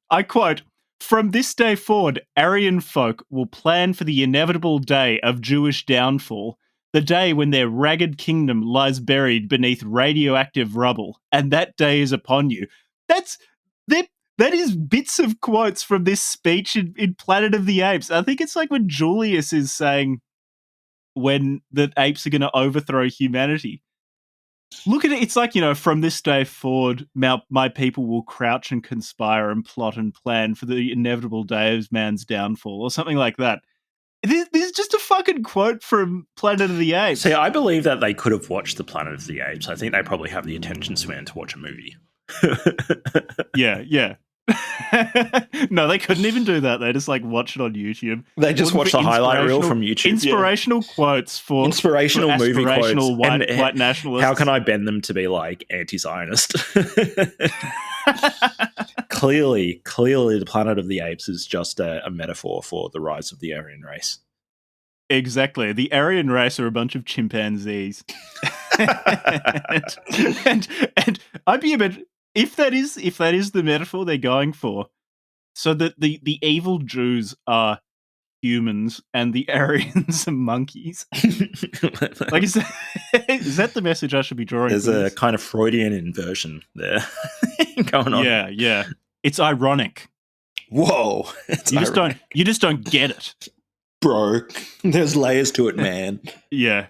Speaker 1: I quote, "From this day forward, Aryan folk will plan for the inevitable day of Jewish downfall, the day when their ragged kingdom lies buried beneath radioactive rubble, and that day is upon you." That is bits of quotes from this speech in Planet of the Apes. I think it's like when Julius is saying when the apes are going to overthrow humanity. Look at it. It's like, from this day forward, my people will crouch and conspire and plot and plan for the inevitable day of man's downfall, or something like that. This is just a fucking quote from Planet of the Apes.
Speaker 2: See, I believe that they could have watched the Planet of the Apes. I think they probably have the attention span to watch a movie.
Speaker 1: Yeah. No, they couldn't even do that. They just watch it on YouTube.
Speaker 2: They just watch the highlight reel from YouTube.
Speaker 1: Inspirational quotes for
Speaker 2: inspirational movie quotes.
Speaker 1: White nationalists.
Speaker 2: How can I bend them to be anti-Zionist? Clearly, the Planet of the Apes is just a metaphor for the rise of the Aryan race.
Speaker 1: Exactly. The Aryan race are a bunch of chimpanzees. and I'd be a bit. If that is the metaphor they're going for, so that the evil Jews are humans and the Aryans are monkeys. Is that the message I should be drawing?
Speaker 2: There's a kind of Freudian inversion there going on.
Speaker 1: Yeah. It's ironic.
Speaker 2: Whoa.
Speaker 1: You just don't get it.
Speaker 2: Bro, there's layers to it, man.
Speaker 1: Yeah.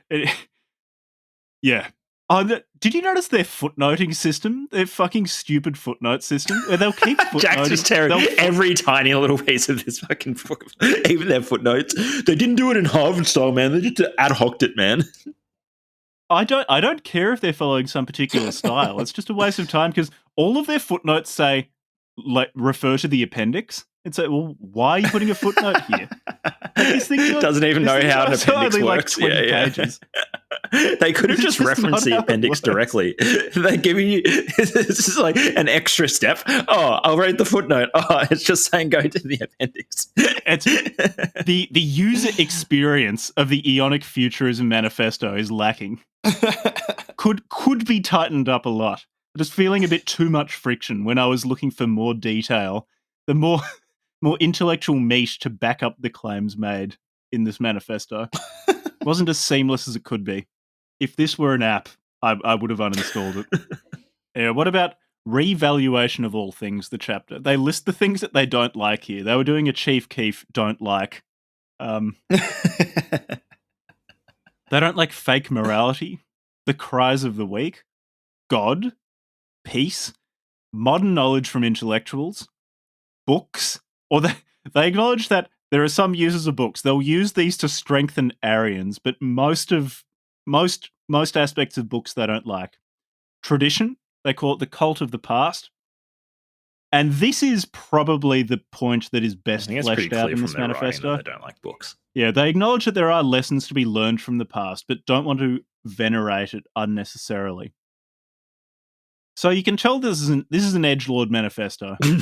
Speaker 1: Yeah. Oh, did you notice their footnoting system? Their fucking stupid footnote system? They'll keep footnoting.
Speaker 2: Jack's just tearing every tiny little piece of this fucking book, even their footnotes. They didn't do it in Harvard style, man. They just ad hoc'd it, man.
Speaker 1: I don't care if they're following some particular style. It's just a waste of time because all of their footnotes say, refer to the appendix. It's like, well, why are you putting a footnote here?
Speaker 2: This thing doesn't even know how an appendix works.
Speaker 1: 20 pages.
Speaker 2: They could have just referenced the appendix directly. They're giving you this is like an extra step. Oh, I'll read the footnote. Oh, it's just saying go to the appendix.
Speaker 1: It's the user experience of the Aeonic Futurism Manifesto is lacking. Could be tightened up a lot. Just feeling a bit too much friction when I was looking for more detail. The more intellectual meat to back up the claims made in this manifesto. It wasn't as seamless as it could be. If this were an app, I would have uninstalled it. Yeah, what about revaluation of all things, the chapter? They list the things that they don't like here. They were doing a Chief Keef don't like. They don't like fake morality, the cries of the weak, God, peace, modern knowledge from intellectuals, books, or they acknowledge that there are some users of books. They'll use these to strengthen Aryans, but most aspects of books they don't like. Tradition, they call it the cult of the past. And this is probably the point that is best fleshed out in this manifesto.
Speaker 2: They don't like books.
Speaker 1: Yeah, they acknowledge that there are lessons to be learned from the past, but don't want to venerate it unnecessarily. So you can tell this is an edgelord manifesto.
Speaker 2: An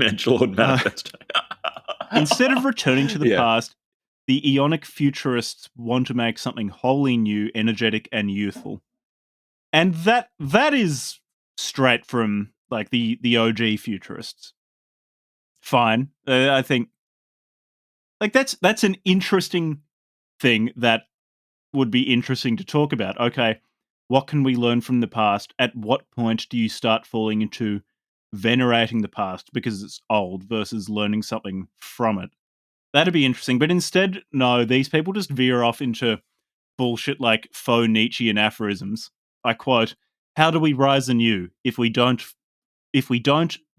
Speaker 2: edgelord manifesto.
Speaker 1: Instead of returning to the past, the Aeonic Futurists want to make something wholly new, energetic, and youthful. And that is straight from like the OG Futurists. Fine. I think like that's an interesting thing that would be interesting to talk about. Okay, what can we learn from the past? At what point do you start falling into venerating the past because it's old versus learning something from it? That'd be interesting. But instead, no, these people just veer off into bullshit like faux Nietzschean aphorisms. I quote, "How do we rise anew if we don't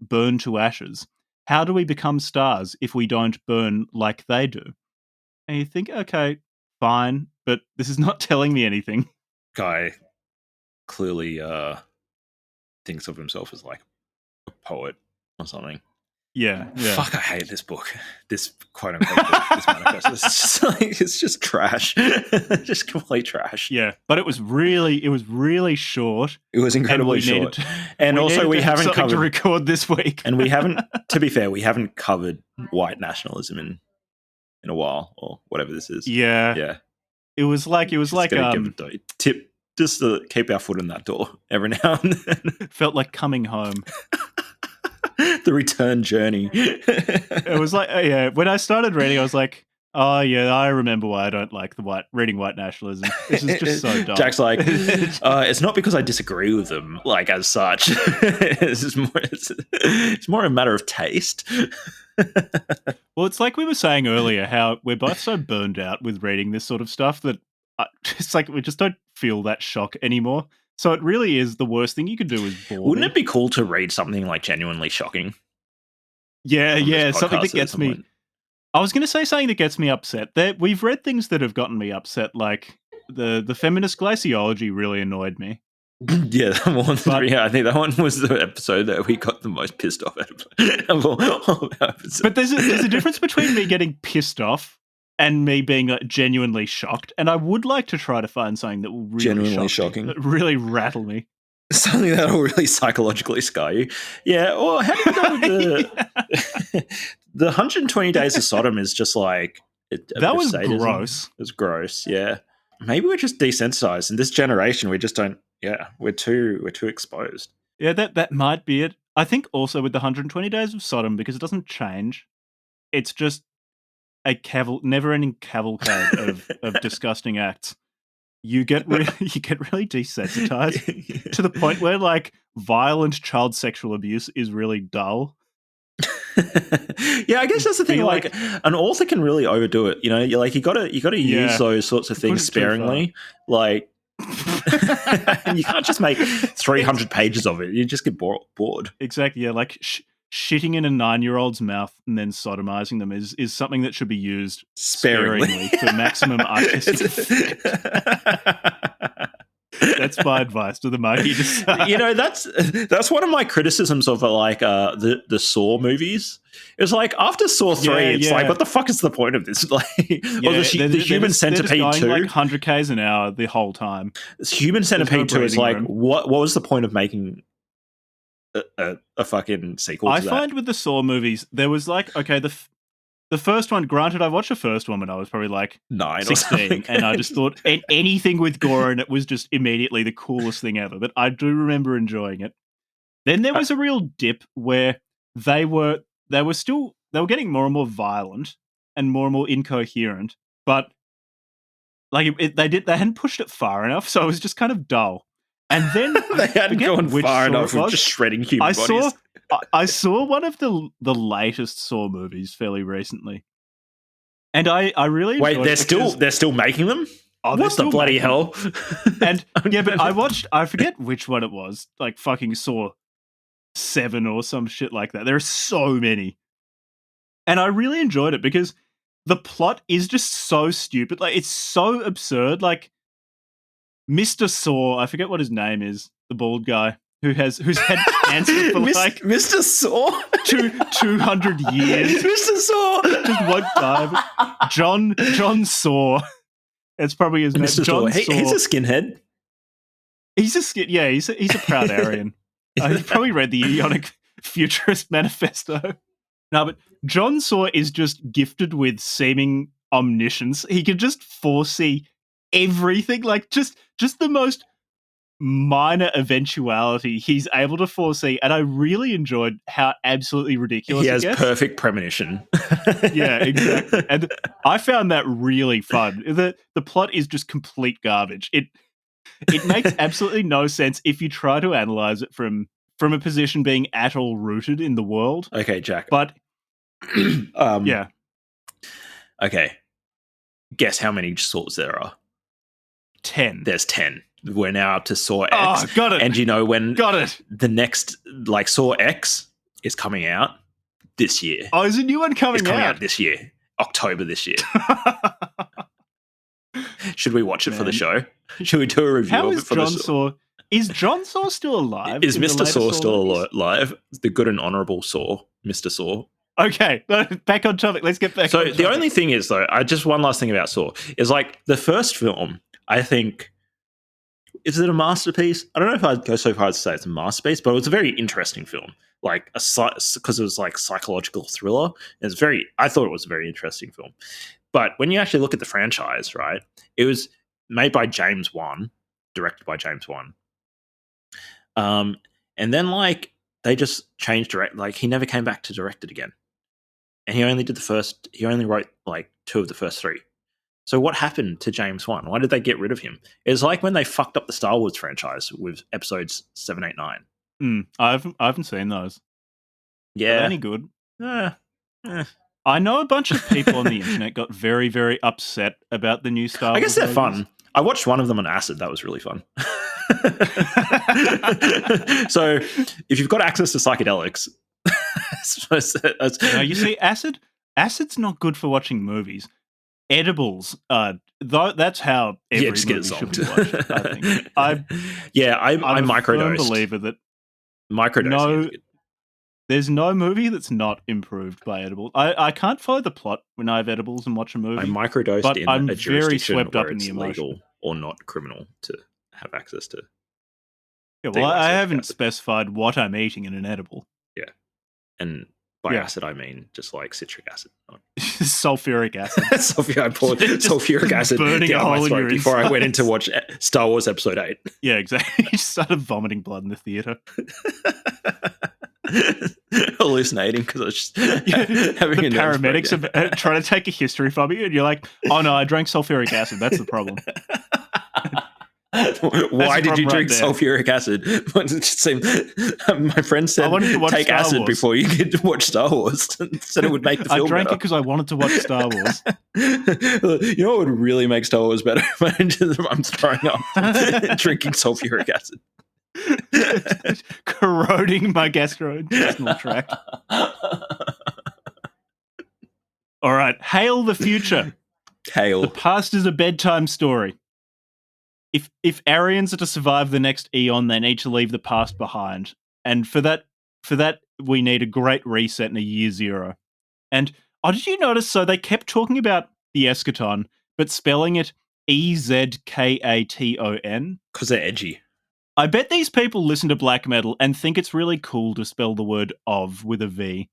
Speaker 1: burn to ashes? How do we become stars if we don't burn like they do?" And you think, okay, fine, but this is not telling me anything.
Speaker 2: Guy clearly thinks of himself as like a poet or something.
Speaker 1: Yeah.
Speaker 2: Fuck, I hate this book. This quote unquote book, this manifesto. It's just trash. Just complete trash.
Speaker 1: Yeah. But it was really short.
Speaker 2: It was incredibly short. And also we haven't covered
Speaker 1: to record this week.
Speaker 2: And we haven't, to be fair, we haven't covered white nationalism in a while, or whatever this is.
Speaker 1: Yeah.
Speaker 2: Yeah.
Speaker 1: It was like
Speaker 2: tip just to keep our foot in that door every now and then.
Speaker 1: Felt like coming home.
Speaker 2: The return journey.
Speaker 1: It was like, when I started reading, I was like, oh yeah, I remember why I don't like reading white nationalism. This is just so dumb.
Speaker 2: Jack's like, it's not because I disagree with them, like as such. It's more a matter of taste.
Speaker 1: Well, it's like we were saying earlier, how we're both so burned out with reading this sort of stuff that it's like we just don't feel that shock anymore. So it really is the worst thing you could do is bore
Speaker 2: Wouldn't
Speaker 1: me.
Speaker 2: it be cool to read something like genuinely shocking?
Speaker 1: Yeah, something that gets me. I was going to say something that gets me upset. We've read things that have gotten me upset, like the feminist glaciology really annoyed me.
Speaker 2: Yeah, I think that one was the episode that we got the most pissed off at.
Speaker 1: But there's a difference between me getting pissed off and me being genuinely shocked. And I would like to try to find something that will really
Speaker 2: genuinely shocking,
Speaker 1: really rattle me.
Speaker 2: Something that will really psychologically scar you. Yeah, well, how do you go with the 120 Days of Sodom is just like...
Speaker 1: that was gross.
Speaker 2: It was gross, yeah. Maybe we're just desensitized. In this generation, we just don't... Yeah, we're too exposed.
Speaker 1: Yeah, that might be it. I think also with the 120 Days of Sodom, because it doesn't change, it's just a never-ending cavalcade of disgusting acts. You get really desensitized to the point where like violent child sexual abuse is really dull.
Speaker 2: Yeah, I guess that's the thing. Like an author can really overdo it. You know, you gotta use those sorts of things sparingly. Like, and you can't just make 300 pages of it. You just get bored.
Speaker 1: Exactly. Yeah, like shitting in a 9-year-old's mouth and then sodomizing them is something that should be used sparingly for maximum artistic effect. That's my advice to the monkey.
Speaker 2: You know, that's one of my criticisms of like the Saw movies. It's like after Saw 3, it's like, what the fuck is the point of this? Like, the Human Centipede 2,
Speaker 1: like 100 k's an hour the whole time.
Speaker 2: Human Centipede 2 is like, what was the point of making a fucking sequel to that?
Speaker 1: I find with the Saw movies, there was like, okay, the first one, granted, I watched the first one when I was probably like
Speaker 2: 9
Speaker 1: 16,
Speaker 2: or something.
Speaker 1: And I just thought anything with gore in it was just immediately the coolest thing ever. But I do remember enjoying it. Then there was a real dip where they were getting more and more violent and more incoherent, but like they hadn't pushed it far enough, so it was just kind of dull. And then
Speaker 2: they hadn't gone far enough with just shredding human bodies.
Speaker 1: I saw one of the latest Saw movies fairly recently, and I really
Speaker 2: wait. They're still making them.
Speaker 1: Oh,
Speaker 2: what the bloody hell?
Speaker 1: And yeah, but I forget which one it was. Like fucking Saw 7 or some shit like that. There are so many, and I really enjoyed it because the plot is just so stupid. Like it's so absurd. Like Mr. Saw, I forget what his name is, the bald guy. who's had cancer for like
Speaker 2: Mr. Saw
Speaker 1: 200 years.
Speaker 2: Mr. Saw
Speaker 1: just won't die. John Saw. It's probably his name.
Speaker 2: Mr.
Speaker 1: John
Speaker 2: Saw. He's a skinhead.
Speaker 1: He's a proud Aryan. He probably read the Aeonic Futurist Manifesto. No, but John Saw is just gifted with seeming omniscience. He can just foresee everything, like just the most minor eventuality he's able to foresee, and I really enjoyed how absolutely ridiculous
Speaker 2: he has perfect premonition.
Speaker 1: Yeah, exactly. And I found that really fun. The plot is just complete garbage. It makes absolutely no sense if you try to analyze it from a position being at all rooted in the world.
Speaker 2: Okay, Jack.
Speaker 1: But yeah.
Speaker 2: Okay. Guess how many Saws there are?
Speaker 1: 10.
Speaker 2: There's 10. We're now up to Saw X.
Speaker 1: Oh, got it.
Speaker 2: And you know when
Speaker 1: the
Speaker 2: next, like, Saw X is coming out this year.
Speaker 1: Oh, is a new one coming
Speaker 2: out this year. October this year. Should we watch it for the show? Should we do a review of it for the show?
Speaker 1: Is John Saw still alive?
Speaker 2: Is Mr. Saw still alive? The good and honourable Saw, Mr. Saw.
Speaker 1: Okay, back on topic. Let's get back on topic.
Speaker 2: So the only thing is, though, one last thing about Saw is, like, the first film, I think, is it a masterpiece? I don't know if I'd go so far as to say it's a masterpiece, but it was a very interesting film. Like, because it was like psychological thriller. I thought it was a very interesting film. But when you actually look at the franchise, right, it was made by James Wan, directed by James Wan. And then, like, they just changed he never came back to direct it again. And he only wrote like 2 of the first 3. So what happened to James Wan? Why did they get rid of him? It's like when they fucked up the Star Wars franchise with episodes 7, 8, 9.
Speaker 1: I haven't seen those.
Speaker 2: Yeah.
Speaker 1: Are they any good? I know a bunch of people on the internet got very, very upset about the new Star Wars.
Speaker 2: I guess they're fun. I watched one of them on acid. That was really fun. So if you've got access to psychedelics,
Speaker 1: you see, acid's not good for watching movies. Edibles, that's how every movie should be watched, I think. I'm
Speaker 2: microdosed.
Speaker 1: a firm believer that
Speaker 2: microdosing.
Speaker 1: There's no movie that's not improved by edibles. I can't follow the plot when I have edibles and watch a movie.
Speaker 2: I microdosed
Speaker 1: but
Speaker 2: in
Speaker 1: I'm
Speaker 2: a
Speaker 1: very
Speaker 2: jurisdiction
Speaker 1: swept up
Speaker 2: where
Speaker 1: in the
Speaker 2: it's
Speaker 1: emotion.
Speaker 2: legal or not criminal to have access to.
Speaker 1: Yeah, well, I haven't specified what I'm eating in an edible.
Speaker 2: Yeah, and by acid I mean just like citric acid,
Speaker 1: sulfuric acid.
Speaker 2: I poured sulfuric acid
Speaker 1: burning a hole in your
Speaker 2: before I went in to watch Star Wars Episode 8.
Speaker 1: Yeah, exactly. You just started vomiting blood in the theater.
Speaker 2: Hallucinating because I was just having
Speaker 1: the paramedics are trying to take a history from you, and you're like, "Oh no, I drank sulfuric acid. That's the problem."
Speaker 2: Why did you drink sulfuric acid? My friend said, "Take acid before you get to watch Star Wars." Said it would make the film
Speaker 1: I drank
Speaker 2: better.
Speaker 1: it because I wanted to watch Star Wars.
Speaker 2: You know what would really make Star Wars better? I'm throwing up, drinking sulfuric acid.
Speaker 1: Corroding my gastrointestinal tract. All right, hail the future.
Speaker 2: Hail.
Speaker 1: The past is a bedtime story. If Aryans are to survive the next eon, they need to leave the past behind. And for that we need a great reset in a year 0. And did you notice, so they kept talking about the eschaton, but spelling it EZKATON?
Speaker 2: Because they're edgy.
Speaker 1: I bet these people listen to black metal and think it's really cool to spell the word of with a V.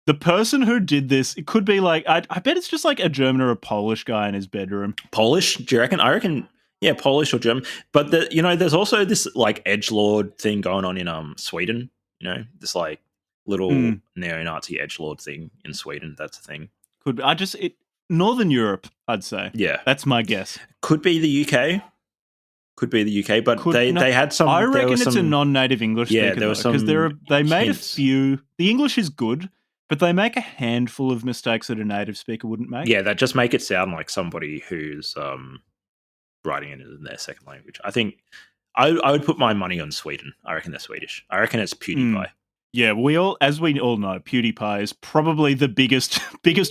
Speaker 1: The person who did this, it could be like, I bet it's just like a German or a Polish guy in his bedroom.
Speaker 2: Polish? Do you reckon? I reckon, yeah, Polish or German. But, there's also this like edgelord thing going on in Sweden, this like little neo-Nazi edgelord thing in Sweden. That's a thing.
Speaker 1: Could be. Northern Europe, I'd say.
Speaker 2: Yeah.
Speaker 1: That's my guess.
Speaker 2: Could be the UK. But they had some.
Speaker 1: I reckon it's a non-native English speaker.
Speaker 2: Yeah, there was some
Speaker 1: because they made
Speaker 2: hints.
Speaker 1: a few. The English is good, but they make a handful of mistakes that a native speaker wouldn't make.
Speaker 2: Yeah, that just make it sound like somebody who's writing it in their second language. I think I would put my money on Sweden. I reckon they're Swedish. I reckon it's PewDiePie.
Speaker 1: Yeah, as we all know, PewDiePie is probably the biggest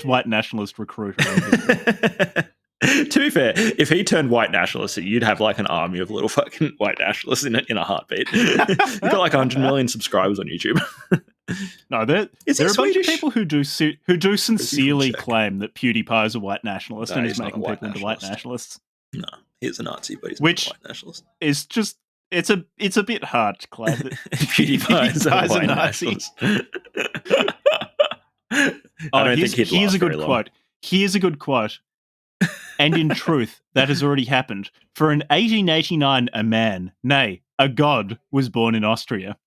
Speaker 1: white nationalist recruiter in history.
Speaker 2: To be fair, if he turned white nationalist, you'd have like an army of little fucking white nationalists in a heartbeat. You've got like 100 million subscribers on YouTube.
Speaker 1: No, there are a bunch of people who do sincerely claim that PewDiePie is a white nationalist and is making people into white nationalists.
Speaker 2: No, he's a Nazi, but he's not a white nationalist.
Speaker 1: Is just it's a bit hard to claim that
Speaker 2: PewDiePie is a white
Speaker 1: Nazi.
Speaker 2: I don't think he'd
Speaker 1: here's
Speaker 2: last
Speaker 1: a good
Speaker 2: very long.
Speaker 1: quote. Here's a good quote. And in truth, that has already happened. For in 1889, a man, nay, a god, was born in Austria.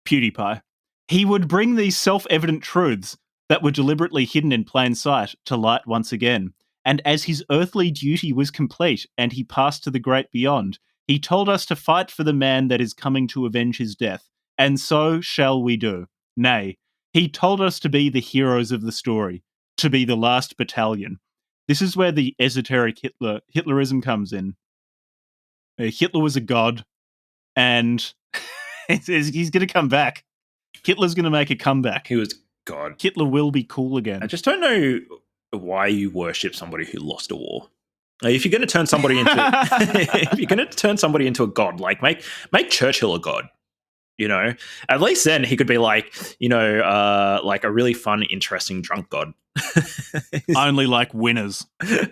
Speaker 1: PewDiePie. He would bring these self-evident truths that were deliberately hidden in plain sight to light once again. And as his earthly duty was complete and he passed to the great beyond, he told us to fight for the man that is coming to avenge his death. And so shall we do. Nay, he told us to be the heroes of the story, to be the last battalion. This is where the esoteric Hitlerism comes in. Hitler was a god, and he's going to come back. Hitler's going to make a comeback.
Speaker 2: He was God.
Speaker 1: Hitler will be cool again.
Speaker 2: I just don't know why you worship somebody who lost a war. If you're going to turn somebody into a god, like make Churchill a god. You know, at least then he could be like, like a really fun, interesting drunk god.
Speaker 1: Only like winners.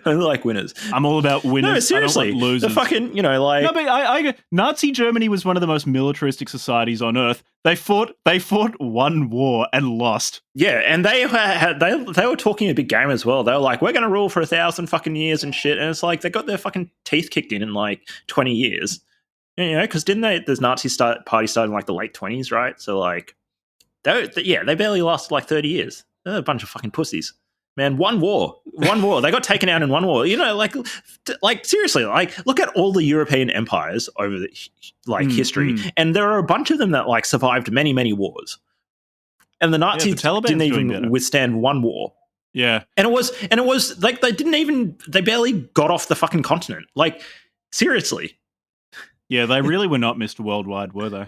Speaker 2: Only like winners.
Speaker 1: I'm all about winners.
Speaker 2: No, seriously,
Speaker 1: I don't want losers.
Speaker 2: The fucking, like.
Speaker 1: No, but Nazi Germany was one of the most militaristic societies on earth. They fought one war and lost.
Speaker 2: Yeah, and they were talking a big game as well. They were like, we're going to rule for 1,000 fucking years and shit. And it's like they got their fucking teeth kicked in like 20 years. Because didn't the Nazi party started in like the late 20s, right? So like, they barely lasted like 30 years. They're a bunch of fucking pussies, man. One war. They got taken out in one war. Like seriously, like look at all the European empires over the history, and there are a bunch of them that like survived many, many wars, and the Nazis didn't even withstand one war.
Speaker 1: Yeah,
Speaker 2: and it was like they barely got off the fucking continent. Like seriously.
Speaker 1: Yeah, they really were not Mr. Worldwide, were they?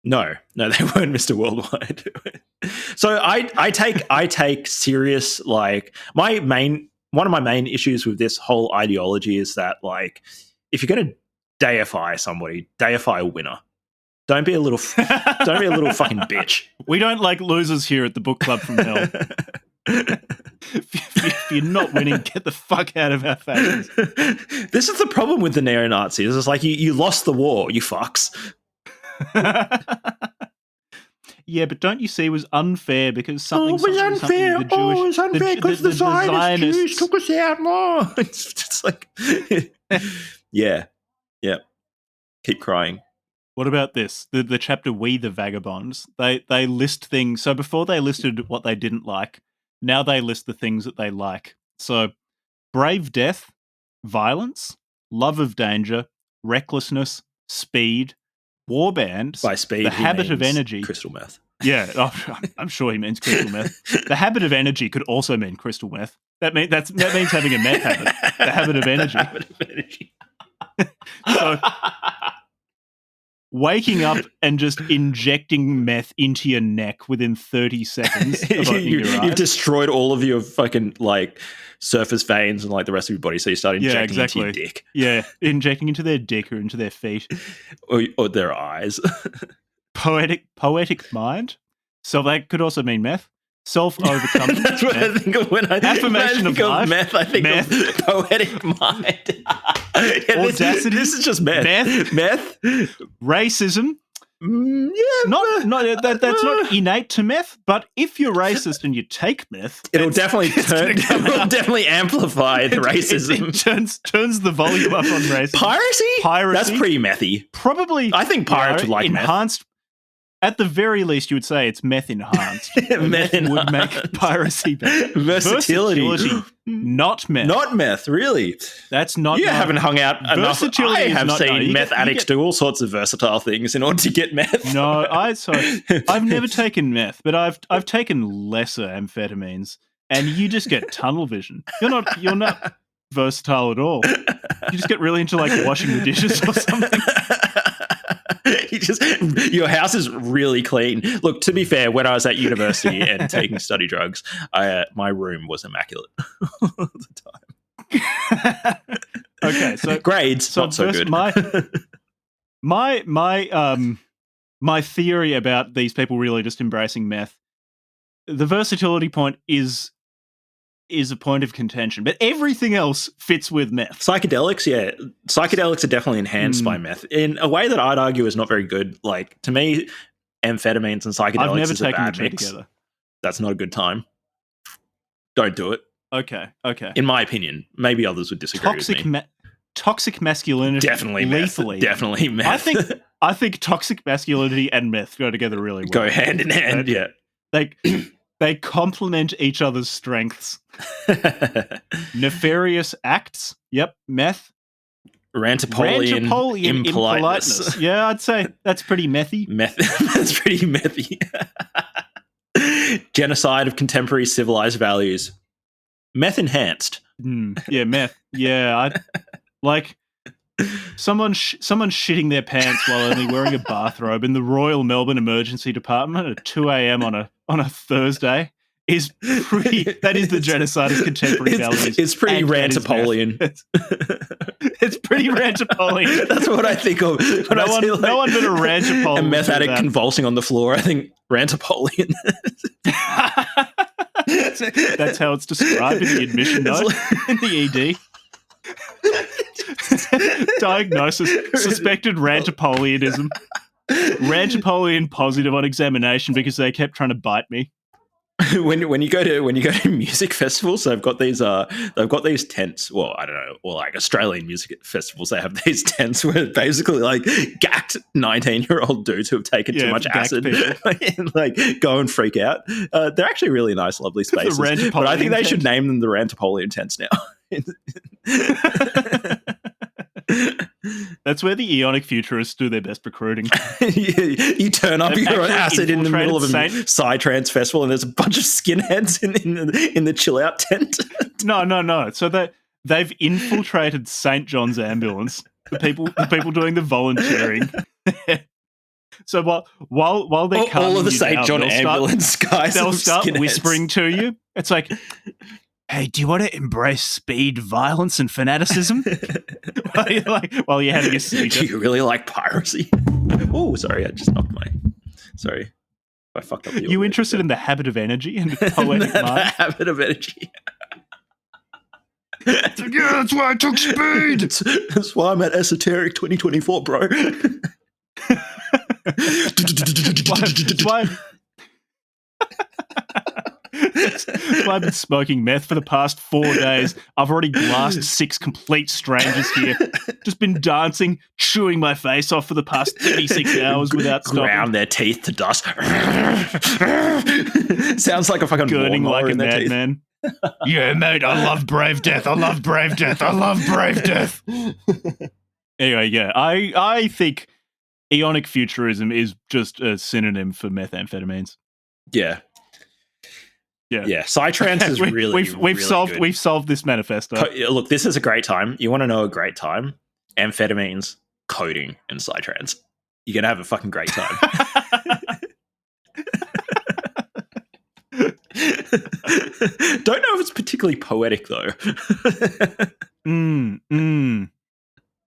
Speaker 2: No, they weren't Mr. Worldwide. So I take serious, like one of my main issues with this whole ideology is that like if you're going to deify somebody, deify a winner. Don't be a little fucking bitch.
Speaker 1: We don't like losers here at the book club from hell. If you're not winning, get the fuck out of our faces.
Speaker 2: This is the problem with the neo-Nazis. It's like you lost the war, you fucks.
Speaker 1: Yeah, but don't you see it was unfair because something
Speaker 2: it was unfair because the Zionist Jews took us out. No. It's just like, yeah. Keep crying.
Speaker 1: What about this? The chapter We the Vagabonds. They list things. So before they listed what they didn't like, now they list the things that they like. So brave death, violence, love of danger, recklessness, speed, warband.
Speaker 2: By speed,
Speaker 1: the habit of energy.
Speaker 2: Crystal meth.
Speaker 1: Yeah, I'm sure he means crystal meth. The habit of energy could also mean crystal meth. That means having a meth habit. The habit of energy.
Speaker 2: The habit of energy.
Speaker 1: So waking up and just injecting meth into your neck within 30 seconds of opening your eyes.
Speaker 2: You've destroyed all of your fucking like surface veins and like the rest of your body, so you start injecting into your dick.
Speaker 1: Yeah, injecting into their dick or into their feet.
Speaker 2: or their eyes.
Speaker 1: Poetic mind. So that could also mean meth. Self-overcoming.
Speaker 2: That's what I think of when I
Speaker 1: affirmation
Speaker 2: think of meth. I think of poetic mind.
Speaker 1: Audacity.
Speaker 2: This is just meth. Meth.
Speaker 1: Racism. That's not innate to meth. But if you're racist and you take meth,
Speaker 2: it'll definitely amplify the racism.
Speaker 1: It turns the volume up on racism.
Speaker 2: Piracy. That's pretty methy.
Speaker 1: Probably.
Speaker 2: I think pirates would like
Speaker 1: enhanced.
Speaker 2: Meth.
Speaker 1: At the very least, you would say it's meth enhanced.
Speaker 2: Meth
Speaker 1: would make piracy better.
Speaker 2: Versatility.
Speaker 1: Not meth.
Speaker 2: Not meth, really.
Speaker 1: That's not.
Speaker 2: You haven't hung out enough. I have seen meth addicts do all sorts of versatile things in order to get meth.
Speaker 1: No, I've never taken meth, but I've taken lesser amphetamines, and you just get tunnel vision. You're not versatile at all. You just get really into like washing the dishes or something.
Speaker 2: Your house is really clean. Look, to be fair, when I was at university and taking study drugs, my room was immaculate all the time.
Speaker 1: Okay, so
Speaker 2: grades not so good.
Speaker 1: My theory about these people really just embracing meth, the versatility point is a point of contention, but everything else fits with meth.
Speaker 2: Psychedelics, yeah. Psychedelics are definitely enhanced by meth in a way that I'd argue is not very good. Like, to me, amphetamines and psychedelics is a bad mix. Together. That's not a good time. Don't do it.
Speaker 1: Okay.
Speaker 2: In my opinion. Maybe others would disagree with me.
Speaker 1: Toxic masculinity.
Speaker 2: Definitely lethally. Meth. Definitely meth.
Speaker 1: I think toxic masculinity and meth go together really well.
Speaker 2: Go hand in hand, yeah.
Speaker 1: They complement each other's strengths. Nefarious acts. Yep, meth.
Speaker 2: Rantopolian impoliteness.
Speaker 1: Yeah, I'd say that's pretty methy.
Speaker 2: That's pretty methy. Genocide of contemporary civilized values. Meth enhanced.
Speaker 1: Yeah, meth. Yeah, like someone shitting their pants while only wearing a bathrobe in the Royal Melbourne Emergency Department at 2 a.m. on a Thursday is pretty. That is the genocide of contemporary values.
Speaker 2: It's pretty Rantopolian.
Speaker 1: It's pretty Rantopolian.
Speaker 2: That's what I think of.
Speaker 1: No one but a Rantopolian.
Speaker 2: A meth addict convulsing on the floor. I think Rantopolian.
Speaker 1: That's how it's described in the admission note in the ED. Diagnosis: suspected Rantopolianism. Rantopolian positive on examination because they kept trying to bite me.
Speaker 2: When you go to music festivals, they've got these tents. Well, I don't know, or like Australian music festivals, they have these tents where basically like gacked 19-year-old dudes who have taken too much acid and like go and freak out. They're actually really nice, lovely spaces. But I think they should name them the Rantopolian tents now.
Speaker 1: That's where the Aeonic Futurists do their best recruiting.
Speaker 2: You turn up, you're on acid in the middle of a Psytrance festival, and there's a bunch of skinheads in the chill out tent.
Speaker 1: No. So they've infiltrated St. John's Ambulance. The people doing the volunteering. So while they're
Speaker 2: all of the St. John Ambulance guys,
Speaker 1: they'll start whispering to you. It's like, hey, do you want to embrace speed, violence, and fanaticism? while you're having a seizure.
Speaker 2: Do you really like piracy? Oh, sorry, I just knocked my... Sorry. I fucked up.
Speaker 1: You interested in the habit of energy and poetic mind?
Speaker 2: The habit of energy.
Speaker 1: Yeah, that's why I took speed.
Speaker 2: That's why I'm at Esoteric 2024, bro.
Speaker 1: That's why I've been smoking meth for the past 4 days. I've already glassed 6 complete strangers here. Just been dancing, chewing my face off for the past 36 hours without stopping.
Speaker 2: Ground their teeth to dust. Sounds like a fucking
Speaker 1: gurning like a madman. Yeah, mate, I love brave death. I love brave death. I love brave death. Anyway, yeah, I think Aeonic Futurism is just a synonym for methamphetamines.
Speaker 2: Yeah. Psytrance is
Speaker 1: we've solved this manifesto.
Speaker 2: Look, this is a great time. You want to know a great time? Amphetamines, coding, and Psytrance. You're gonna have a fucking great time. Don't know if it's particularly poetic though.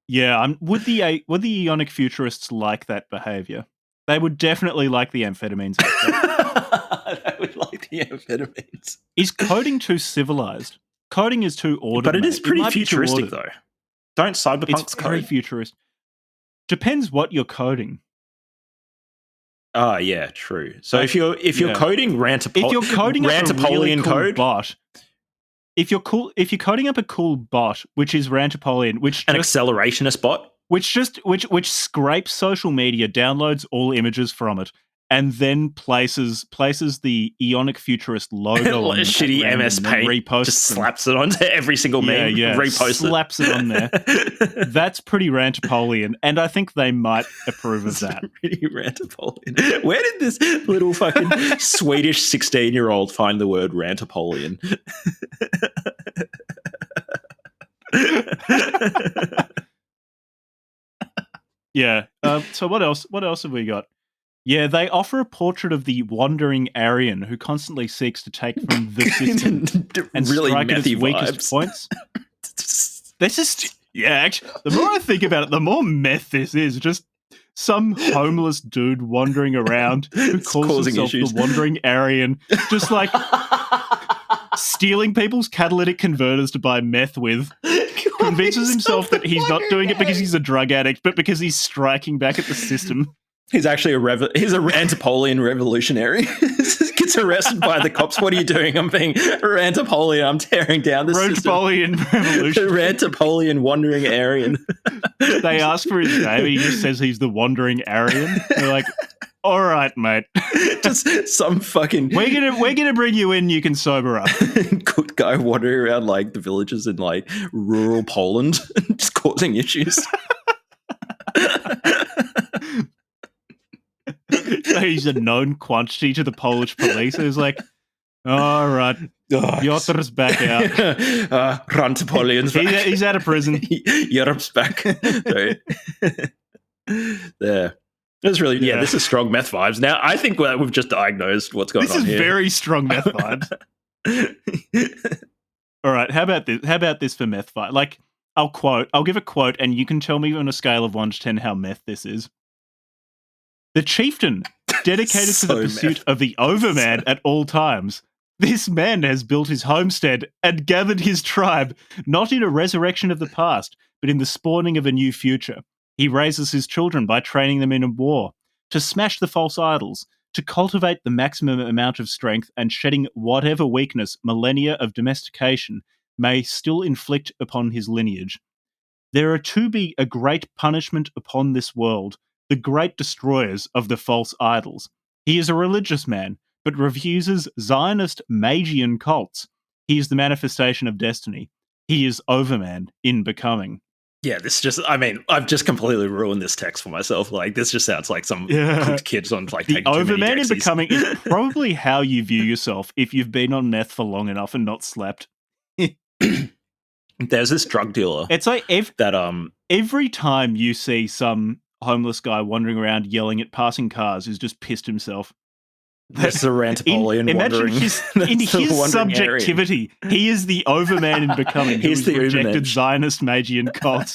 Speaker 1: Yeah, would the Aeonic Futurists like that behavior? They would definitely like the amphetamines.
Speaker 2: They would like the amphetamines.
Speaker 1: Is coding too civilized? Coding is too ordered.
Speaker 2: But it is pretty futuristic though. Don't cyberpunks
Speaker 1: it's very futurist. Depends what you're coding.
Speaker 2: Oh yeah, true. So if you're coding Rantopolian code
Speaker 1: bot, if you're coding up a cool bot, which is Rantopolian, which
Speaker 2: an accelerationist bot,
Speaker 1: which scrapes social media, downloads all images from it, and then places the Aeonic Futurist logo on
Speaker 2: shitty MS Paint, just slaps it onto every single meme,
Speaker 1: slaps it on there. That's pretty Rantopolian, and I think they might approve of that.
Speaker 2: Pretty Rantopolian. Where did this little fucking Swedish 16-year-old find the word Rantopolian?
Speaker 1: Yeah. So what else? What else have we got? Yeah, they offer a portrait of the wandering Aryan who constantly seeks to take from the system and
Speaker 2: really
Speaker 1: strike at its
Speaker 2: vibes.
Speaker 1: weakest points. This is, actually, the more I think about it, the more meth this is. Just some homeless dude wandering around who calls himself the Wandering Aryan, just like stealing people's catalytic converters to buy meth with. Convinces himself that he's not doing it because he's a drug addict, but because he's striking back at the system.
Speaker 2: He's actually he's a Antipolian revolutionary. Gets arrested by the cops. What are you doing? I'm being Antipolian. I'm tearing down the
Speaker 1: Roadpolian revolution.
Speaker 2: Antipolian wandering Aryan.
Speaker 1: They ask for his name and he just says he's the Wandering Aryan. They're like, all right, mate.
Speaker 2: Just some fucking...
Speaker 1: We're gonna bring you in, you can sober up.
Speaker 2: Good guy wandering around like the villages in like rural Poland, just causing issues.
Speaker 1: He's a known quantity to the Polish police. It was like, all right, Piotr's back out.
Speaker 2: Rantopolian's back.
Speaker 1: He's out of prison.
Speaker 2: Europe's back. There. That's really, this is strong meth vibes. Now, I think we've just diagnosed what's going on here.
Speaker 1: This is very strong meth vibes. All right, how about this? How about this for meth vibe? Like, I'll give a quote, and you can tell me on a scale of 1 to 10 how meth this is. The chieftain, dedicated to the pursuit of the overman at all times. This man has built his homestead and gathered his tribe, not in a resurrection of the past, but in the spawning of a new future. He raises his children by training them in a war, to smash the false idols, to cultivate the maximum amount of strength and shedding whatever weakness millennia of domestication may still inflict upon his lineage. There are to be a great punishment upon this world, the great destroyers of the false idols. He is a religious man, but refuses Zionist Magian cults. He is the manifestation of destiny. He is Overman in becoming.
Speaker 2: Yeah, I've just completely ruined this text for myself. Like, this just sounds like some cooked kids on like
Speaker 1: the Overman in becoming is probably how you view yourself if you've been on meth for long enough and not slept.
Speaker 2: There's this drug dealer.
Speaker 1: It's like every time you see some homeless guy wandering around yelling at passing cars who's just pissed himself.
Speaker 2: That's the Rantopolian wandering.
Speaker 1: In his subjectivity, he is the Overman in becoming. He's the rejected Zionist Magian cults.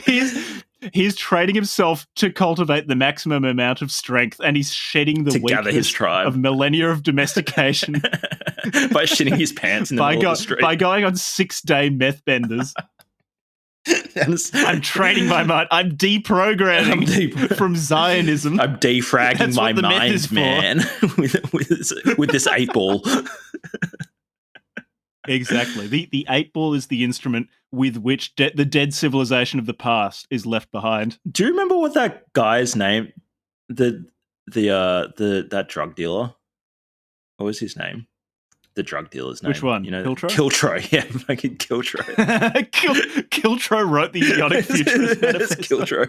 Speaker 1: He's training himself to cultivate the maximum amount of strength, and he's shedding the weakness of millennia of domestication
Speaker 2: by shitting his pants in the middle of the street.
Speaker 1: By going on 6-day meth benders. I'm training my mind. I'm deprogramming from Zionism.
Speaker 2: I'm defragging my mind, man, with this 8-ball.
Speaker 1: Exactly. The 8-ball is the instrument with which the dead civilization of the past is left behind.
Speaker 2: Do you remember what that guy's name? That drug dealer. What was his name? The drug dealer's name.
Speaker 1: Which one?
Speaker 2: You know,
Speaker 1: Kiltroy?
Speaker 2: Kiltroy. Yeah, fucking Kiltroy.
Speaker 1: Kiltroy wrote the Aeonic Futurist Manifesto.
Speaker 2: Kiltroy.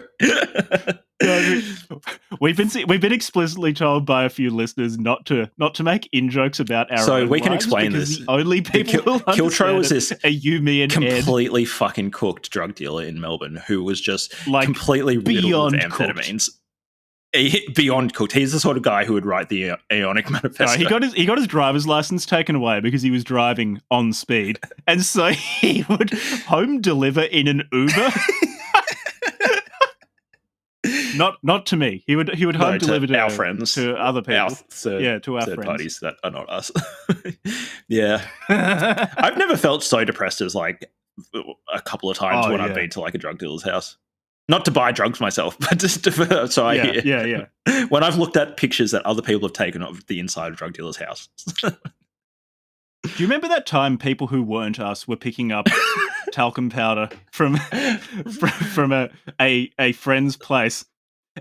Speaker 1: We've been explicitly told by a few listeners not to make in-jokes about our own
Speaker 2: we can
Speaker 1: lives
Speaker 2: explain
Speaker 1: because
Speaker 2: this.
Speaker 1: The only people who
Speaker 2: Kiltroy was this completely
Speaker 1: Ed.
Speaker 2: Fucking cooked drug dealer in Melbourne who was just like completely riddled with amphetamines. Beyond cooked. He's the sort of guy who would write the Aeonic Manifesto.
Speaker 1: He got his driver's license taken away because he was driving on speed, and so he would home deliver in an Uber. Not to me. He would home deliver to
Speaker 2: our friends,
Speaker 1: to other people. To our
Speaker 2: third
Speaker 1: friends.
Speaker 2: Parties that are not us. Yeah, I've never felt so depressed as like a couple of times when I've been to like a drug dealer's house. Not to buy drugs myself, but just to,
Speaker 1: Yeah.
Speaker 2: When I've looked at pictures that other people have taken of the inside of drug dealer's house.
Speaker 1: Do you remember that time people who weren't us were picking up talcum powder from a friend's place,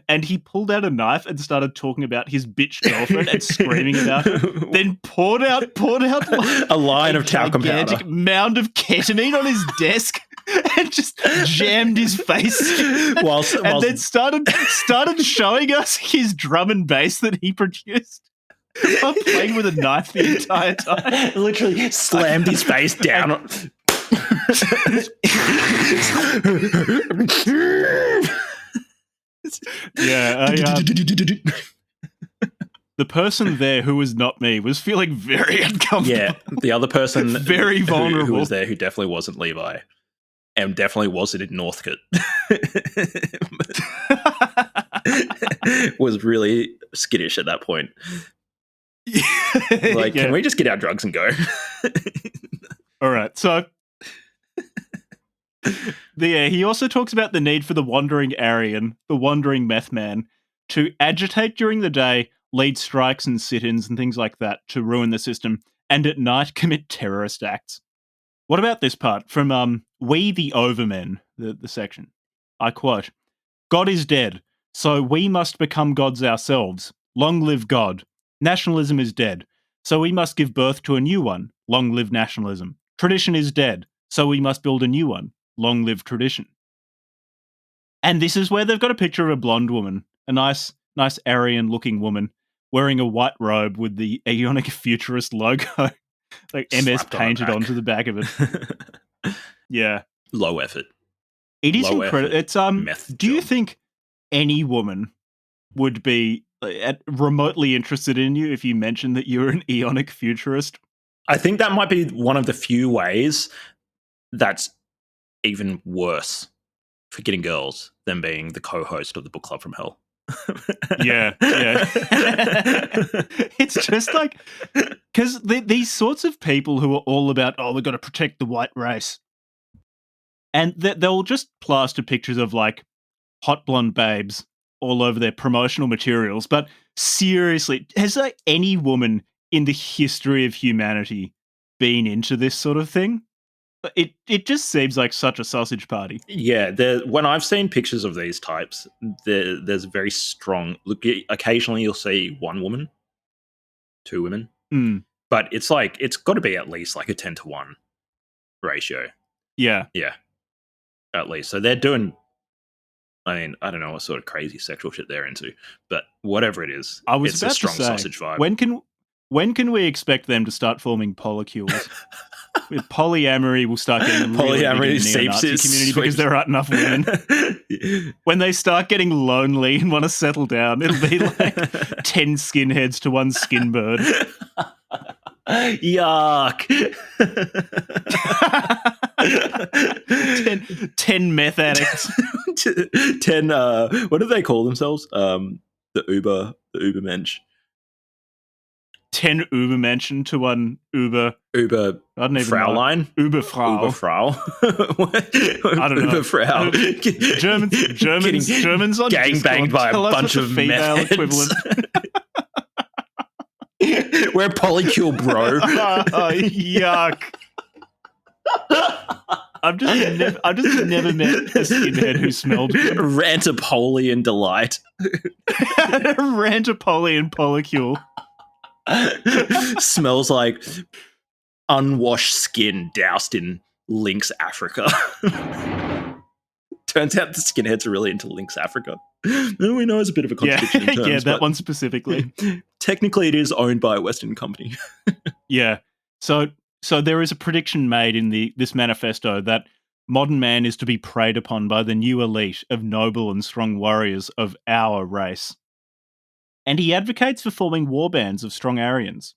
Speaker 1: and he pulled out a knife and started talking about his bitch girlfriend and screaming about her, then poured out
Speaker 2: a line of talcum powder,
Speaker 1: mound of ketamine on his desk. And just jammed his face, and then started showing us his drum and bass that he produced. I'm playing with a knife the entire time.
Speaker 2: Literally slammed his face down.
Speaker 1: The person there who was not me was feeling very uncomfortable.
Speaker 2: Yeah, the other person
Speaker 1: very vulnerable
Speaker 2: who was there who definitely wasn't Levi. and definitely wasn't in Northcote. Was really skittish at that point. Like, can we just get our drugs and go?
Speaker 1: All right, so he also talks about the need for the wandering Aryan, the wandering meth man, to agitate during the day, lead strikes and sit-ins and things like that to ruin the system, and at night commit terrorist acts. What about this part from We the Overmen, the section? I quote, God is dead, so we must become gods ourselves. Long live God. Nationalism is dead, so we must give birth to a new one. Long live nationalism. Tradition is dead, so we must build a new one. Long live tradition. And this is where they've got a picture of a blonde woman, a nice Aryan-looking woman, wearing a white robe with the Aeonic Futurist logo, like MS painted onto the back of it. Yeah.
Speaker 2: Low effort.
Speaker 1: It is incredible. It's do you think any woman would be remotely interested in you if you mentioned that you're an Aeonic Futurist?
Speaker 2: I think that might be one of the few ways that's even worse for getting girls than being the co-host of the Book Club from Hell.
Speaker 1: Yeah. It's just like, because these sorts of people who are all about, we've got to protect the white race, and they'll just plaster pictures of like hot blonde babes all over their promotional materials. But seriously, has any woman in the history of humanity been into this sort of thing? It just seems like such a sausage party.
Speaker 2: Yeah, when I've seen pictures of these types, there's a very strong look. Occasionally, you'll see one woman, two women, but it's like it's got to be at least like a 10-to-1 ratio.
Speaker 1: Yeah,
Speaker 2: at least. So they're doing. I mean, I don't know what sort of crazy sexual shit they're into, but whatever it is, it's a strong sausage vibe.
Speaker 1: When can we expect them to start forming polycules? With polyamory, we'll start getting really big in the neo-Nazi community because there aren't enough women. When they start getting lonely and want to settle down, it'll be like 10 skinheads to one skin bird.
Speaker 2: Yuck.
Speaker 1: 10 meth addicts.
Speaker 2: 10, what do they call themselves? The Uber mensch.
Speaker 1: 10 Ubermenschen to one Uber
Speaker 2: Fraulein?
Speaker 1: Uberfrau. I don't know.
Speaker 2: Uberfrau.
Speaker 1: Germans on
Speaker 2: gangbanged by a bunch of female equivalent. We're polycule, bro.
Speaker 1: Yuck. I've just never met a skinhead who smelled good.
Speaker 2: Rantopolian delight.
Speaker 1: Rantopolian polycule.
Speaker 2: Smells like unwashed skin doused in Lynx Africa. Turns out the skinheads are really into Lynx Africa. We know it's a bit of a contradiction in terms,
Speaker 1: that one specifically.
Speaker 2: Technically, it is owned by a Western company.
Speaker 1: Yeah. So there is a prediction made in this manifesto that modern man is to be preyed upon by the new elite of noble and strong warriors of our race. And he advocates for forming war bands of strong Aryans.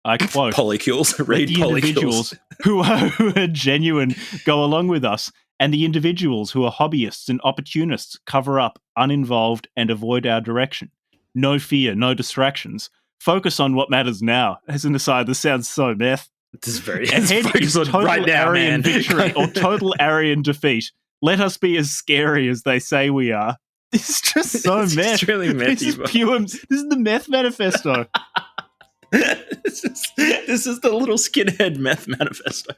Speaker 1: I quote,
Speaker 2: polycules, read
Speaker 1: the
Speaker 2: polycules.
Speaker 1: Individuals who are genuine go along with us, and the individuals who are hobbyists and opportunists cover up, uninvolved, and avoid our direction. No fear, no distractions. Focus on what matters now. As an aside, this sounds so meth.
Speaker 2: This is very
Speaker 1: ahead is total right now, Aryan victory or total Aryan defeat. Let us be as scary as they say we are. It's just so meth.
Speaker 2: Really methy,
Speaker 1: this is pure. This is the meth manifesto.
Speaker 2: This is the little skinhead meth manifesto.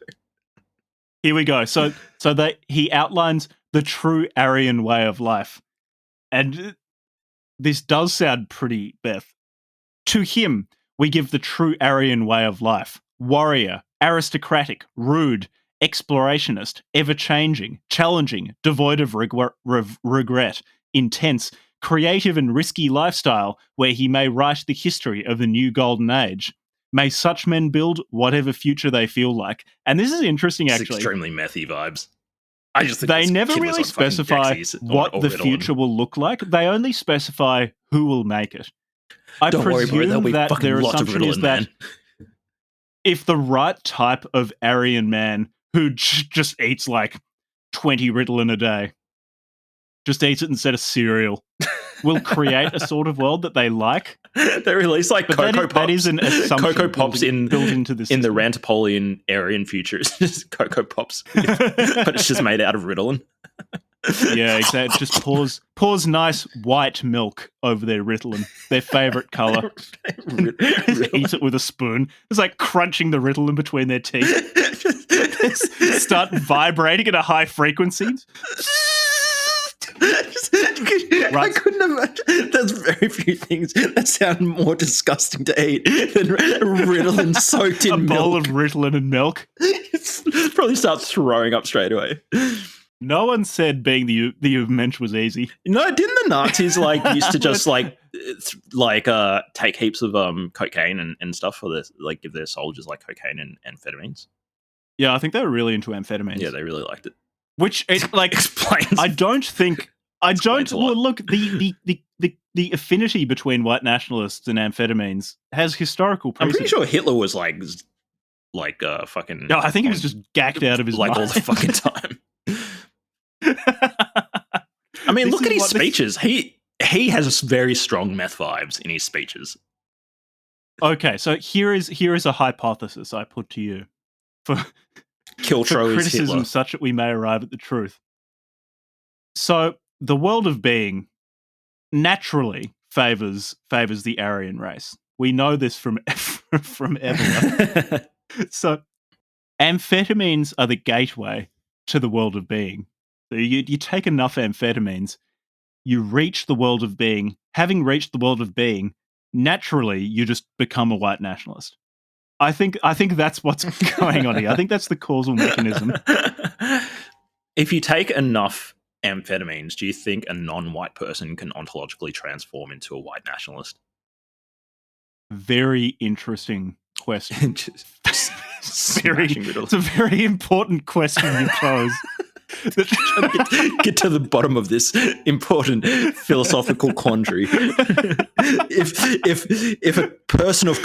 Speaker 1: Here we go. So he outlines the true Aryan way of life, and this does sound pretty meth. To him, we give the true Aryan way of life: warrior, aristocratic, rude, explorationist, ever-changing, challenging, devoid of regret, intense, creative and risky lifestyle where he may write the history of the new golden age. May such men build whatever future they feel like. And this is interesting, actually.
Speaker 2: It's extremely methy vibes. I just think
Speaker 1: they never really specify what the future will look like. They only specify who will make it.
Speaker 2: Don't
Speaker 1: presume
Speaker 2: worry, bro.
Speaker 1: that their assumption is that if the right type of Aryan man who just eats like 20 Ritalin a day, just eats it instead of cereal, will create a sort of world that they like.
Speaker 2: They release like Cocoa Pops.
Speaker 1: That is an assumption
Speaker 2: Cocoa Pops
Speaker 1: built into this
Speaker 2: in the Rantopolian Aryan future. It's just Cocoa Pops, but it's just made out of Ritalin.
Speaker 1: Yeah, exactly. Just pours nice white milk over their Ritalin, their favourite colour. Eat it with a spoon. It's like crunching the Ritalin between their teeth. Start vibrating at a high frequency.
Speaker 2: I couldn't imagine. There's very few things that sound more disgusting to eat than Ritalin soaked in milk.
Speaker 1: A bowl of Ritalin and milk.
Speaker 2: Probably start throwing up straight away.
Speaker 1: No one said being the Übermensch was easy.
Speaker 2: No, didn't the Nazis used to just take heaps of cocaine and stuff for this, like give their soldiers like cocaine and amphetamines?
Speaker 1: Yeah, I think they were really into amphetamines.
Speaker 2: Yeah, they really liked it.
Speaker 1: Which it like
Speaker 2: explains.
Speaker 1: Well, look, the affinity between white nationalists and amphetamines has historical precedent.
Speaker 2: I'm pretty sure Hitler was like fucking.
Speaker 1: No, I think he was just gacked out of his mind
Speaker 2: all the fucking time. I mean, look at his speeches. He has very strong meth vibes in his speeches.
Speaker 1: Okay, so here is a hypothesis I put to you for criticism such that we may arrive at the truth. So the world of being naturally favors the Aryan race. We know this from ever. So amphetamines are the gateway to the world of being. So you take enough amphetamines, you reach the world of being. Having reached the world of being, naturally you just become a white nationalist. I think that's what's going on here. I think that's the causal mechanism.
Speaker 2: If you take enough amphetamines, do you think a non-white person can ontologically transform into a white nationalist?
Speaker 1: Very interesting question. It's a very important question you pose.
Speaker 2: Get to the bottom of this important philosophical quandary. If a person of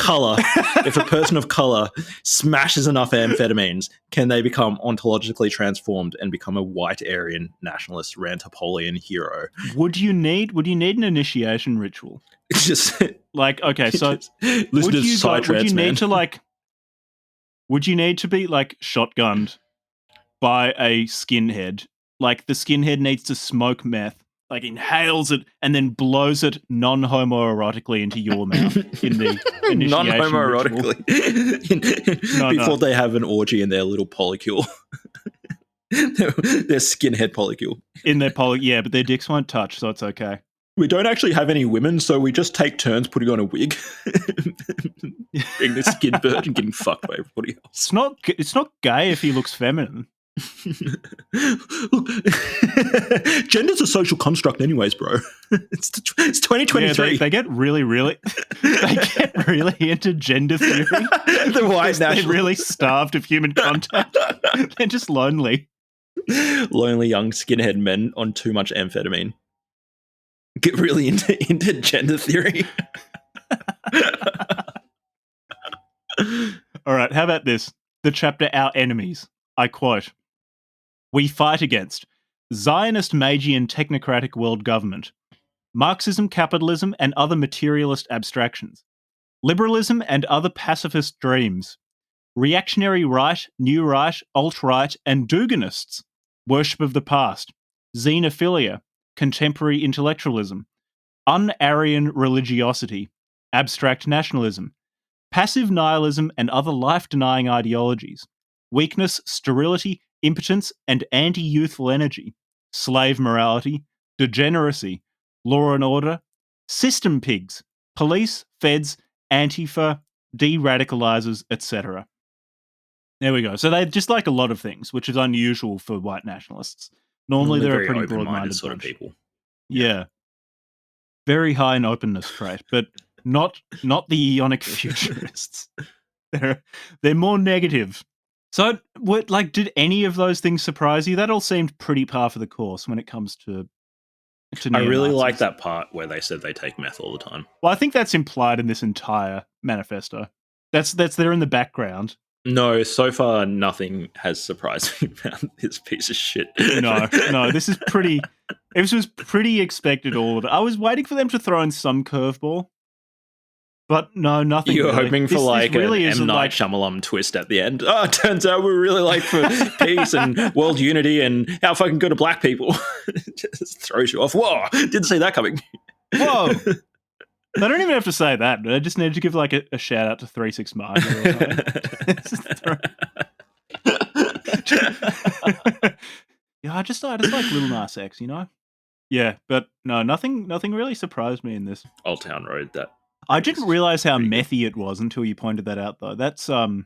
Speaker 2: color smashes enough amphetamines, can they become ontologically transformed and become a white Aryan nationalist Rantopolian hero?
Speaker 1: Would you need an initiation ritual?
Speaker 2: It's just
Speaker 1: like, okay, so would you need to be like shotgunned by a skinhead? Like the skinhead needs to smoke meth, like inhales it and then blows it non-homoerotically into your mouth in the initiation
Speaker 2: non-homoerotically before they have an orgy in their little polycule. Their skinhead polycule.
Speaker 1: In their yeah, but their dicks won't touch, so it's okay.
Speaker 2: We don't actually have any women, so we just take turns putting on a wig, being the skin bird and getting fucked by everybody else.
Speaker 1: It's not gay if he looks feminine.
Speaker 2: Look, gender's a social construct anyways, bro. It's 2023.
Speaker 1: Yeah, they get really into gender theory.
Speaker 2: The white
Speaker 1: they're really starved of human contact. They're just lonely
Speaker 2: young skinhead men on too much amphetamine get really into gender theory.
Speaker 1: All right, how about this? The chapter Our Enemies. I quote, "We fight against Zionist Magian technocratic world government, Marxism, capitalism, and other materialist abstractions, liberalism and other pacifist dreams, reactionary right, new right, alt-right, and Duginists, worship of the past, xenophilia, contemporary intellectualism, un-Aryan religiosity, abstract nationalism, passive nihilism and other life-denying ideologies, weakness, sterility, impotence, and anti-youthful energy, slave morality, degeneracy, law and order, system pigs, police, feds, Antifa, de-radicalizers, etc." There we go. So they just like a lot of things, which is unusual for white nationalists. Normally they're a pretty broad-minded
Speaker 2: sort of people.
Speaker 1: Yeah. Very high in openness trait, but not the Aeonic Futurists. They're more negative. So, did any of those things surprise you? That all seemed pretty par for the course when it comes to
Speaker 2: I really like that part where they said they take meth all the time.
Speaker 1: Well, I think that's implied in this entire manifesto. That's there in the background.
Speaker 2: No, so far nothing has surprised me about this piece of shit.
Speaker 1: No, this is pretty. It was pretty expected. All of it. I was waiting for them to throw in some curveball, but no, nothing.
Speaker 2: You were
Speaker 1: really.
Speaker 2: hoping for this really an M. Night Shyamalan twist at the end. Oh, it turns out we're really like for peace and world unity and how fucking good are black people. Just throws you off. Whoa, didn't see that coming.
Speaker 1: Whoa. They don't even have to say that. They just need to give like a shout out to 3-6 Marty or something. Yeah, I just like Lil Nas X, you know? Yeah, but no, nothing really surprised me in this.
Speaker 2: Old Town Road, that.
Speaker 1: I didn't realize how methy it was until you pointed that out, though. That's the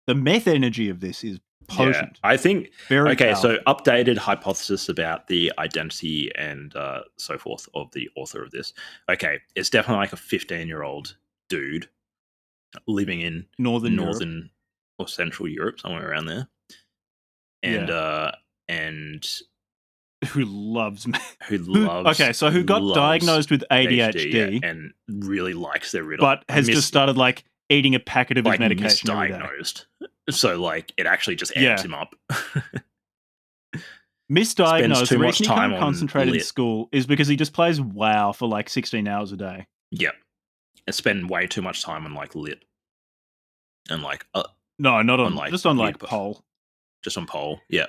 Speaker 1: meth energy of this is potent.
Speaker 2: Yeah, I think
Speaker 1: very powerful.
Speaker 2: So updated hypothesis about the identity and so forth of the author of this. Okay, it's definitely like a 15-year-old dude living in northern or Central Europe, somewhere around there, and and
Speaker 1: who loves
Speaker 2: who
Speaker 1: got diagnosed with ADHD
Speaker 2: and really likes their Ritalin,
Speaker 1: but has just started like eating a packet of his medication
Speaker 2: misdiagnosed. So like it actually just amps him up.
Speaker 1: Misdiagnosed. The reason he can't concentrate in school is because he just plays WoW for like 16 hours a day.
Speaker 2: Yeah, and spend way too much time on like lit and like
Speaker 1: no, not on like just on like pole,
Speaker 2: just on pole. Yeah,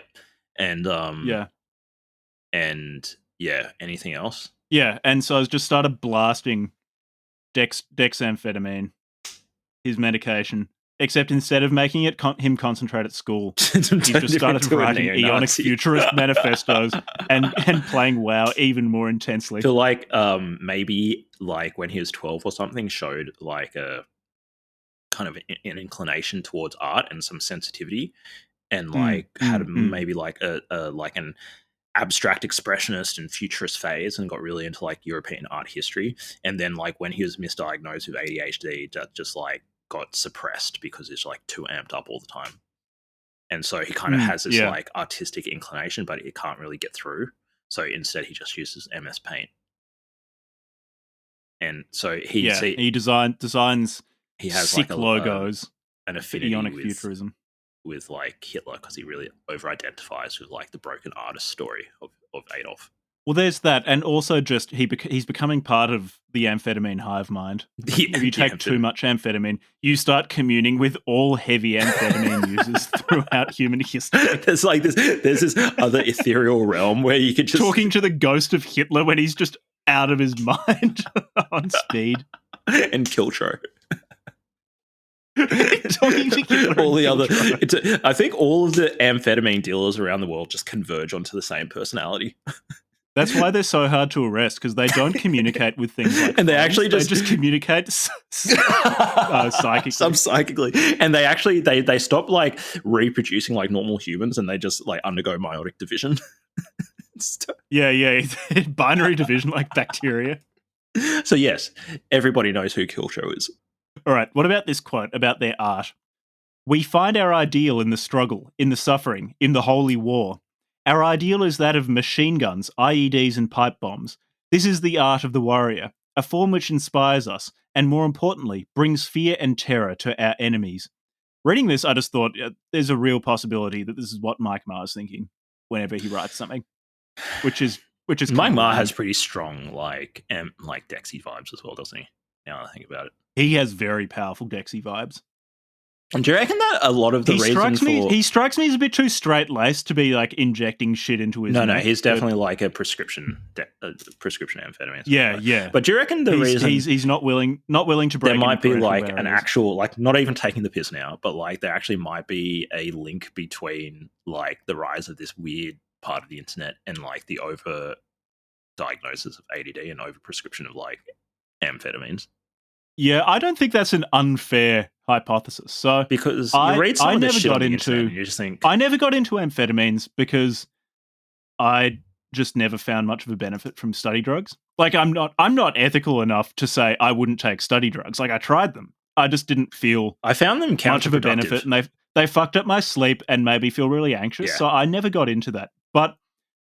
Speaker 2: and anything else?
Speaker 1: Yeah, and so I just started blasting dexamphetamine, his medication. Except instead of making it him concentrate at school, he just started writing Aeonic Futurist Manifestos and playing WoW even more intensely.
Speaker 2: So like maybe like when he was 12 or something, showed like a kind of an inclination towards art and some sensitivity, and like had maybe like a like an abstract expressionist and futurist phase, and got really into like European art history. And then like when he was misdiagnosed with ADHD, that just like got suppressed because it's like too amped up all the time. And so he kind of has this like artistic inclination, but it can't really get through. So instead he just uses MS Paint. And so he
Speaker 1: designs
Speaker 2: he has
Speaker 1: sick
Speaker 2: like
Speaker 1: logos,
Speaker 2: an affinity
Speaker 1: Aeonic Futurism
Speaker 2: with like Hitler, because he really over-identifies with like the broken artist story of Adolf.
Speaker 1: Well, there's that, and also just he's becoming part of the amphetamine hive mind. If you take too much amphetamine, you start communing with all heavy amphetamine users throughout human history.
Speaker 2: There's this other ethereal realm where you could just
Speaker 1: talking to the ghost of Hitler when he's just out of his mind on speed.
Speaker 2: And Kiltro.
Speaker 1: Talking to Hitler
Speaker 2: all the other, I think all of the amphetamine dealers around the world just converge onto the same personality.
Speaker 1: That's why they're so hard to arrest, because they don't communicate with things like
Speaker 2: and they actually just
Speaker 1: communicate psychically.
Speaker 2: Psychically. And they actually they stop like reproducing like normal humans, and they just like undergo meiotic division.
Speaker 1: Yeah. Binary division like bacteria.
Speaker 2: So yes, everybody knows who Kiltro is.
Speaker 1: All right, what about this quote about their art? We find our ideal in the struggle, in the suffering, in the holy war. Our ideal is that of machine guns, IEDs, and pipe bombs. This is the art of the warrior, a form which inspires us, and more importantly, brings fear and terror to our enemies. Reading this, I just thought there's a real possibility that this is what Mike Marr is thinking whenever he writes something, which is
Speaker 2: Mike Marr has pretty strong like Dexy vibes as well, doesn't he? Now I think about it,
Speaker 1: he has very powerful Dexy vibes.
Speaker 2: And do you reckon that a lot of the
Speaker 1: he strikes me as a bit too straight-laced to be like injecting shit into his
Speaker 2: No, he's definitely like a prescription amphetamine.
Speaker 1: Yeah.
Speaker 2: But do you reckon the reason
Speaker 1: he's not willing to break?
Speaker 2: There might be like an actual, like, not even taking the piss now, but like there actually might be a link between like the rise of this weird part of the internet and like the over diagnosis of ADD and over prescription of like amphetamines.
Speaker 1: Yeah, I don't think that's an unfair hypothesis. So
Speaker 2: because you read some of the shit on the internet and you just think...
Speaker 1: I never got into amphetamines because I just never found much of a benefit from study drugs. Like I'm not ethical enough to say I wouldn't take study drugs. Like I tried them. I just didn't feel
Speaker 2: I found them
Speaker 1: much of a benefit, and they fucked up my sleep and made me feel really anxious. Yeah. So I never got into that. But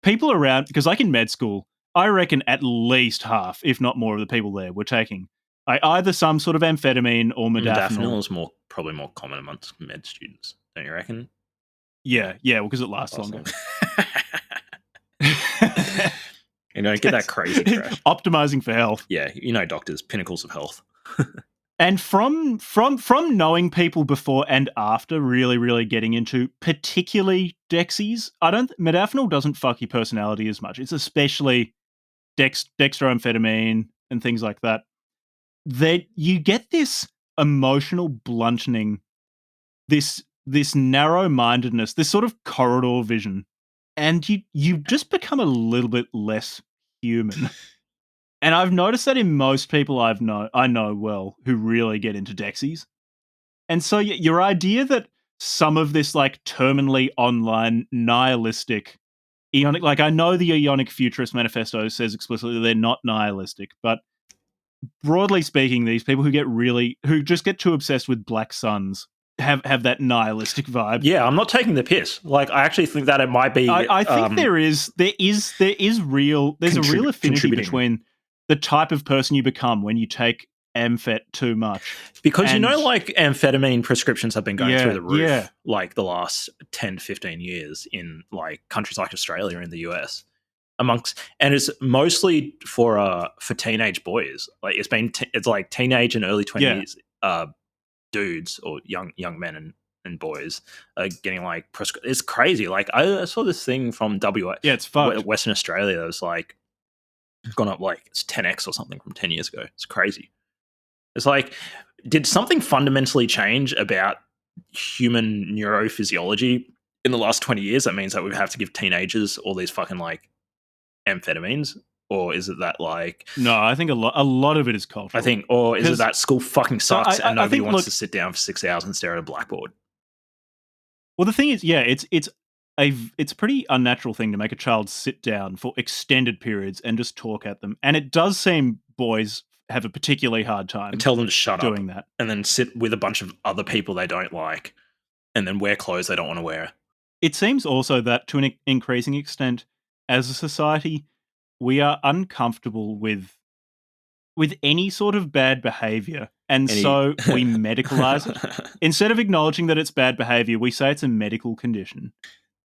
Speaker 1: people around, because like in med school, I reckon at least half, if not more, of the people there were taking either some sort of amphetamine or modafinil.
Speaker 2: Modafinil is more probably more common amongst med students, don't you reckon?
Speaker 1: Yeah, because it lasts longer.
Speaker 2: Get that crazy crash.
Speaker 1: Optimizing for health.
Speaker 2: Yeah, doctors, pinnacles of health.
Speaker 1: And from knowing people before and after, really, really getting into particularly Dexies, modafinil doesn't fuck your personality as much. It's especially dextroamphetamine and things like that. That you get this emotional blunting, this narrow-mindedness, this sort of corridor vision, and you just become a little bit less human. And I've noticed that in most people I know well who really get into Dexies. And so your idea that some of this like terminally online nihilistic Aeonic, like I know the Aeonic Futurist Manifesto says explicitly they're not nihilistic, but broadly speaking, these people who just get too obsessed with black suns have that nihilistic vibe.
Speaker 2: Yeah, I'm not taking the piss. Like, I actually think that it might be.
Speaker 1: I think there's a real affinity between the type of person you become when you take amphet too much.
Speaker 2: Because like amphetamine prescriptions have been going through the roof like the last 10, 15 years in like countries like Australia and the US. And it's mostly for teenage boys. Like it's like teenage and early 20s dudes or young men and boys are getting like it's crazy. Like I saw this thing from
Speaker 1: it's fucked.
Speaker 2: Western Australia that was like gone up like it's 10x or something from 10 years ago. It's crazy. It's like, did something fundamentally change about human neurophysiology in the last 20 years that means that we have to give teenagers all these fucking like amphetamines? Or is it that like...
Speaker 1: No, I think a lot of it is cultural.
Speaker 2: I think, or is it that school fucking sucks and nobody wants to sit down for 6 hours and stare at a blackboard?
Speaker 1: Well, the thing is, it's a pretty unnatural thing to make a child sit down for extended periods and just talk at them. And it does seem boys have a particularly hard time
Speaker 2: and tell them to shut
Speaker 1: doing
Speaker 2: up
Speaker 1: that.
Speaker 2: And then sit with a bunch of other people they don't like and then wear clothes they don't want to wear.
Speaker 1: It seems also that to an increasing extent, as a society, we are uncomfortable with any sort of bad behavior. And so we medicalize it. Instead of acknowledging that it's bad behavior, we say it's a medical condition,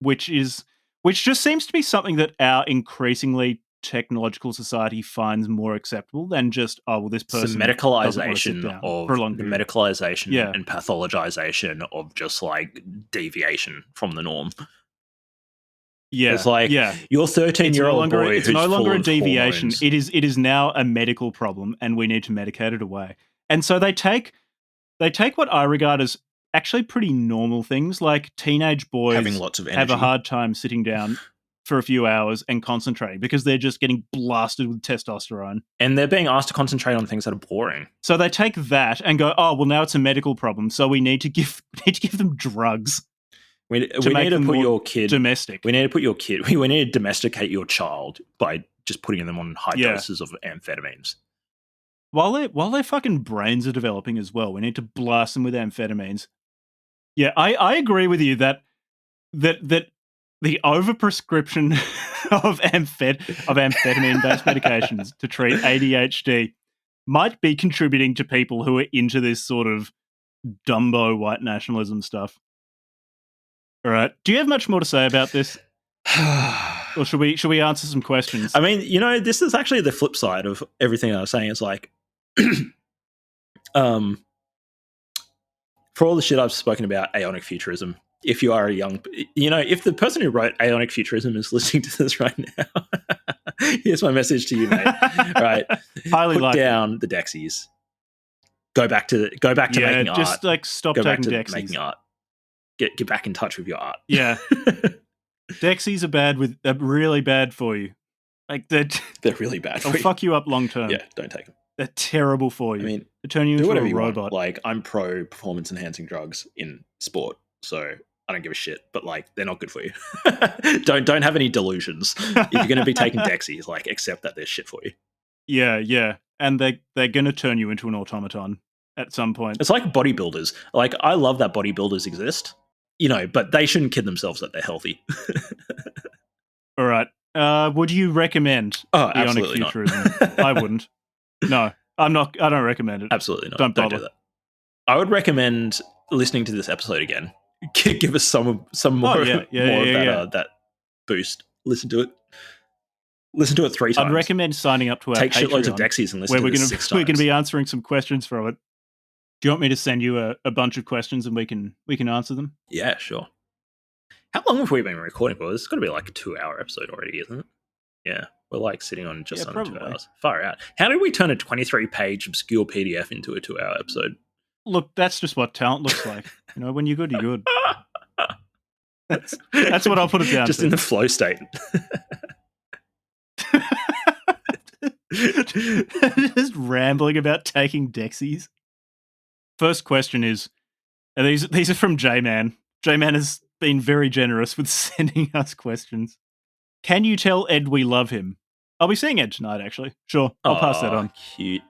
Speaker 1: which just seems to be something that our increasingly technological society finds more acceptable than just, this person
Speaker 2: the medicalization of the medicalization and pathologization of just like deviation from the norm.
Speaker 1: Yeah,
Speaker 2: it's like your 13-year-old boy.
Speaker 1: It's no longer a deviation.
Speaker 2: Hormones.
Speaker 1: It is now a medical problem, and we need to medicate it away. And so they take what I regard as actually pretty normal things, like teenage boys
Speaker 2: having lots of energy,
Speaker 1: have a hard time sitting down for a few hours and concentrating because they're just getting blasted with testosterone,
Speaker 2: and they're being asked to concentrate on things that are boring.
Speaker 1: So they take that and go, "Oh, well, now it's a medical problem, so we need to give them drugs."
Speaker 2: We need to put your kid
Speaker 1: domestic.
Speaker 2: We need to put your kid. We need to domesticate your child by just putting them on high doses of amphetamines.
Speaker 1: While their fucking brains are developing as well, we need to blast them with amphetamines. Yeah, I agree with you that the overprescription of amphetamine-based medications to treat ADHD might be contributing to people who are into this sort of Dumbo white nationalism stuff. All right. Do you have much more to say about this? Or should we answer some questions?
Speaker 2: I mean, this is actually the flip side of everything I was saying. It's like, for all the shit I've spoken about Aeonic Futurism, if you are a young, if the person who wrote Aeonic Futurism is listening to this right now, here's my message to you, mate. Right. Put down the Dexies. Go back to making art.
Speaker 1: Just like stop taking Dexies.
Speaker 2: Making art. Get back in touch with your art.
Speaker 1: Yeah. Dexies are really bad for you. Like they're
Speaker 2: really bad for you.
Speaker 1: They'll fuck you up long term.
Speaker 2: Yeah, don't take them.
Speaker 1: They're terrible for you.
Speaker 2: I mean,
Speaker 1: they turn you into a robot.
Speaker 2: Like, I'm pro performance enhancing drugs in sport, so I don't give a shit. But like, they're not good for you. Don't have any delusions. If you're going to be taking Dexies, like, accept that they're shit for you.
Speaker 1: Yeah, and they're going to turn you into an automaton at some point.
Speaker 2: It's like bodybuilders. Like, I love that bodybuilders exist. But they shouldn't kid themselves that they're healthy.
Speaker 1: All right. Would you recommend Aeonic Futurism? I wouldn't. No, I'm not. I don't recommend it.
Speaker 2: Absolutely not.
Speaker 1: Don't bother.
Speaker 2: Do that. I would recommend listening to this episode again. Give us some more of that boost. Listen to it. Listen to it 3 times.
Speaker 1: I'd recommend signing up to our
Speaker 2: Take
Speaker 1: Patreon,
Speaker 2: shitloads of Dexies and listen to it 6 times.
Speaker 1: We're going to be answering some questions from it. Do you want me to send you a bunch of questions and we can answer them?
Speaker 2: Yeah, sure. How long have we been recording for? This is going to be like a 2-hour episode already, isn't it? Yeah, we're like sitting on just under 2 hours. Far out. How did we turn a 23-page obscure PDF into a 2-hour episode?
Speaker 1: Look, that's just what talent looks like. When you're good, you're good. That's what I'll put it down
Speaker 2: just
Speaker 1: to.
Speaker 2: In the flow state.
Speaker 1: Just rambling about taking Dexies. First question is, these are from J-Man. J-Man has been very generous with sending us questions. Can you tell Ed we love him? I'll be seeing Ed tonight, actually. Sure, I'll pass that on.
Speaker 2: Cute.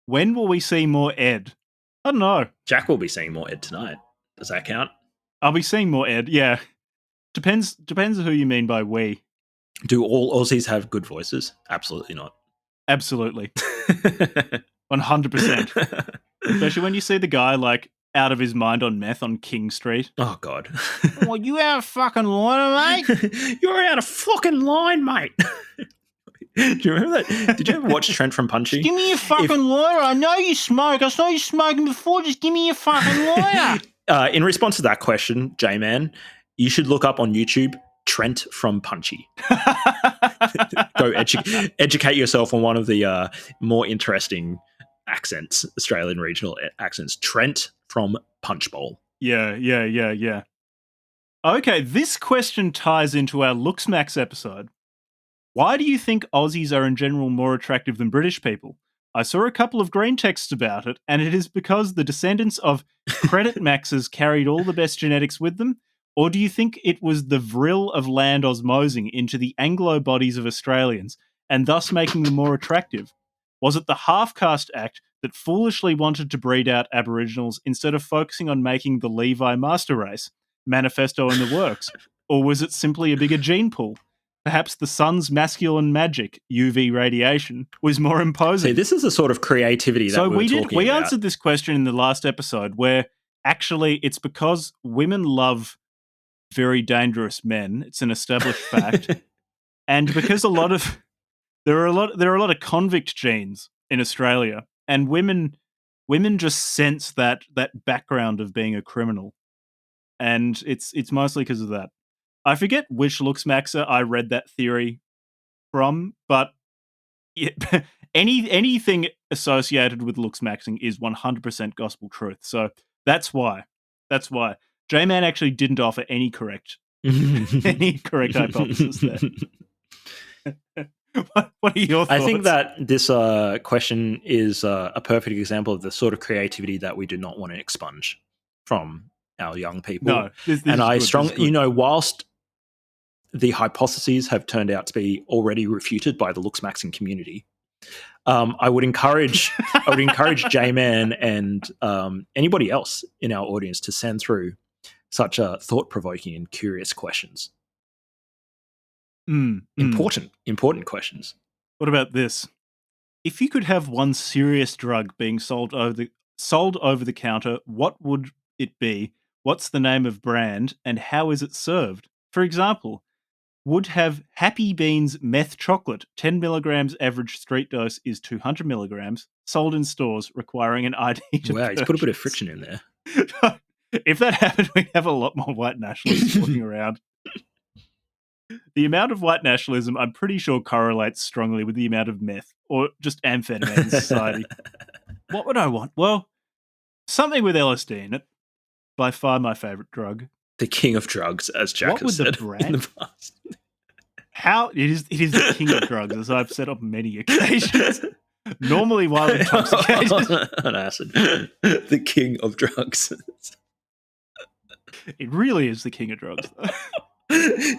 Speaker 1: When will we see more Ed? I don't know.
Speaker 2: Jack will be seeing more Ed tonight. Does that count?
Speaker 1: I'll be seeing more Ed, yeah. Depends who you mean by we.
Speaker 2: Do all Aussies have good voices? Absolutely not.
Speaker 1: Absolutely. 100%. Especially when you see the guy, like, out of his mind on meth on King Street.
Speaker 2: Oh, God.
Speaker 1: Well, you out of fucking line, mate?
Speaker 2: You're out of fucking line, mate. Do you remember that? Did you ever watch Trent from Punchy?
Speaker 1: Give me your fucking lawyer. I know you smoke. I saw you smoking before. Just give me your fucking lawyer.
Speaker 2: In response to that question, J-Man, you should look up on YouTube Trent from Punchy. Go educate yourself on one of the more interesting accents, Australian regional accents. Trent from Punch Bowl.
Speaker 1: Yeah. Okay, this question ties into our Looksmax episode. Why do you think Aussies are in general more attractive than British people? I saw a couple of green texts about it, and it is because the descendants of credit maxes carried all the best genetics with them? Or do you think it was the vril of land osmosing into the Anglo bodies of Australians, and thus making them more attractive? Was it the half-caste act that foolishly wanted to breed out Aboriginals instead of focusing on making the Levi master race, Manifesto in the works? Or was it simply a bigger gene pool? Perhaps the sun's masculine magic, UV radiation, was more imposing.
Speaker 2: See, this is the sort of creativity that we were talking about.
Speaker 1: We answered this question in the last episode, where actually it's because women love very dangerous men. It's an established fact. And because there are a lot of convict genes in Australia, and women just sense that background of being a criminal. And it's mostly because of that. I forget which Looksmaxer I read that theory from, but anything associated with Looksmaxing is 100% gospel truth. So that's why. J-Man actually didn't offer any correct hypothesis there. What are your thoughts?
Speaker 2: I think that this question is a perfect example of the sort of creativity that we do not want to expunge from our young people.
Speaker 1: No, this
Speaker 2: and I
Speaker 1: good,
Speaker 2: strongly, whilst the hypotheses have turned out to be already refuted by the Looksmaxing community, I would encourage J-Man and anybody else in our audience to send through such thought-provoking and curious questions. Important questions.
Speaker 1: What about this? If you could have one serious drug being sold over the counter, what would it be? What's the name of brand, and how is it served? For example, would have Happy Beans meth chocolate, 10 milligrams average street dose is 200 milligrams, sold in stores requiring an ID to
Speaker 2: Wow,
Speaker 1: purchase.
Speaker 2: he's put a bit of friction in there.
Speaker 1: If that happened, we'd have a lot more white nationalists walking around. The amount of white nationalism, I'm pretty sure, correlates strongly with the amount of meth or just amphetamine in society. What would I want? Well, something with LSD in it. By far my favorite drug.
Speaker 2: The king of drugs, as Jack has said in the past.
Speaker 1: How it is the king of drugs, as I've said on many occasions. Normally while intoxicated.
Speaker 2: On acid. The king of drugs.
Speaker 1: It really is the king of drugs, though.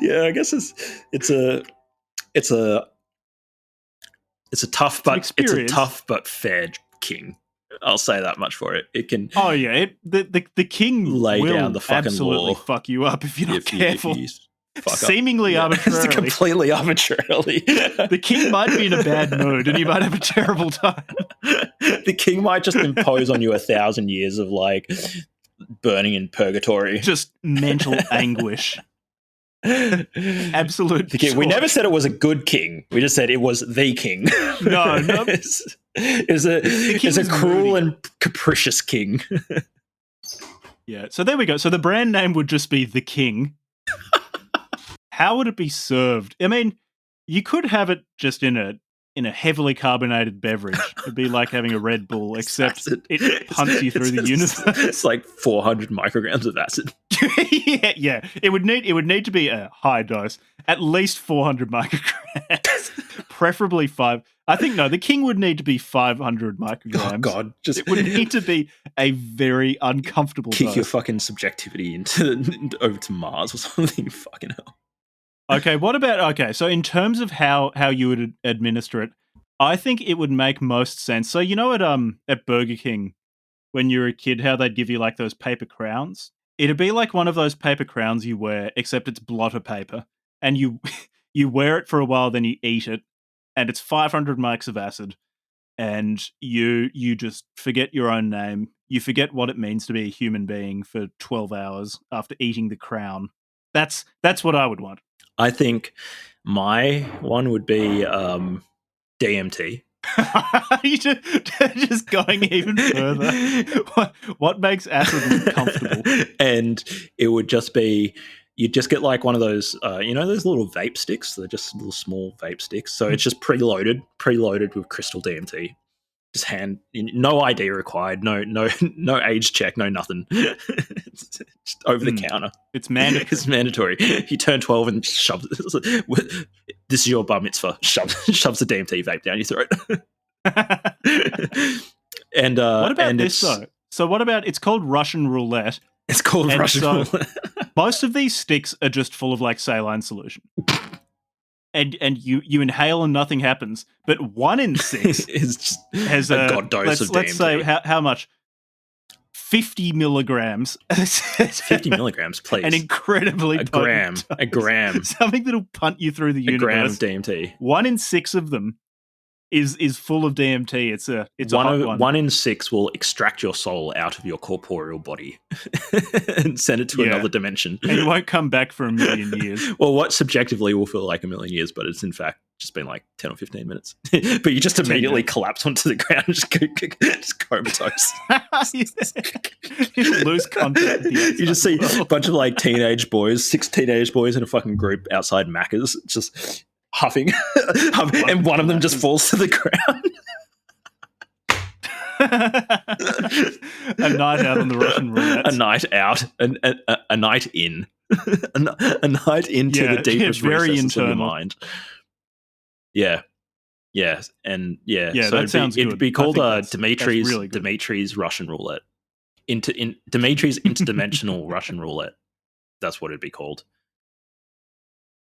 Speaker 2: Yeah, I guess it's a tough but fair king. I'll say that much for it. It can.
Speaker 1: Oh yeah, the king
Speaker 2: lay
Speaker 1: will
Speaker 2: down the fucking
Speaker 1: absolutely
Speaker 2: law.
Speaker 1: Fuck you up if you're not careful. Seemingly arbitrarily.
Speaker 2: Completely arbitrarily.
Speaker 1: The king might be in a bad mood and you might have a terrible time.
Speaker 2: The king might just impose on you 1,000 years of like burning in purgatory.
Speaker 1: Just mental anguish. Absolute.
Speaker 2: We never said it was a good king. We just said it was the king.
Speaker 1: No.
Speaker 2: It's a cruel moody and capricious king.
Speaker 1: Yeah. So there we go. So the brand name would just be the King. How would it be served? I mean, you could have it just in a heavily carbonated beverage. It'd be like having a Red Bull, except it punts you through the universe.
Speaker 2: It's like 400 micrograms of acid.
Speaker 1: Yeah. It would need to be a high dose, at least 400 micrograms, preferably 5. I think the King would need to be 500 micrograms.
Speaker 2: Oh God,
Speaker 1: it would need to be a very uncomfortable
Speaker 2: kick
Speaker 1: dose.
Speaker 2: Your fucking subjectivity over to Mars or something. Fucking hell.
Speaker 1: Okay, so in terms of how you would administer it, I think it would make most sense. So at Burger King, when you were a kid, how they'd give you like those paper crowns? It'd be like one of those paper crowns you wear, except it's blotter paper. And you wear it for a while, then you eat it, and it's 500 mics of acid, and you just forget your own name. You forget what it means to be a human being for 12 hours after eating the crown. That's what I would want.
Speaker 2: I think my one would be DMT.
Speaker 1: You just going even further. What makes acid uncomfortable?
Speaker 2: And it would just be, you'd just get like one of those, those little vape sticks. They're just little small vape sticks. So it's just preloaded with crystal DMT. Just no ID required, no age check, no nothing. It's just over the counter.
Speaker 1: It's mandatory.
Speaker 2: It's mandatory. You turn 12 and shoves. This is your bar mitzvah. Shoves the DMT vape down your throat. And
Speaker 1: what about this though? So what about, it's called Russian roulette.
Speaker 2: It's called Russian roulette.
Speaker 1: Most of these sticks are just full of like saline solution. And you inhale and nothing happens, but 1 in 6 has a god dose of DMT. Let's say how much? 50 milligrams.
Speaker 2: 50 milligrams, please.
Speaker 1: An incredibly
Speaker 2: a gram.
Speaker 1: Something that'll punt you through the universe.
Speaker 2: A gram of DMT.
Speaker 1: 1 in 6 of them is full of DMT. It's a hot one.
Speaker 2: 1 in 6 will extract your soul out of your corporeal body and send it to another dimension.
Speaker 1: And you won't come back for a million years.
Speaker 2: Well, what subjectively will feel like a million years, but it's in fact just been like 10 or 15 minutes. But you just immediately collapse onto the ground and just comatose.
Speaker 1: You lose contact.
Speaker 2: You just see a bunch of like 6 teenage boys in a fucking group outside Macca's, just huffing, and one of them just falls to the ground.
Speaker 1: A night out on the Russian roulette.
Speaker 2: A night out, a night in, a night into the deepest recesses of your mind. Yeah, and so
Speaker 1: that sounds good.
Speaker 2: It'd be called Dimitri's Russian roulette. Dimitri's interdimensional Russian roulette. That's what it'd be called.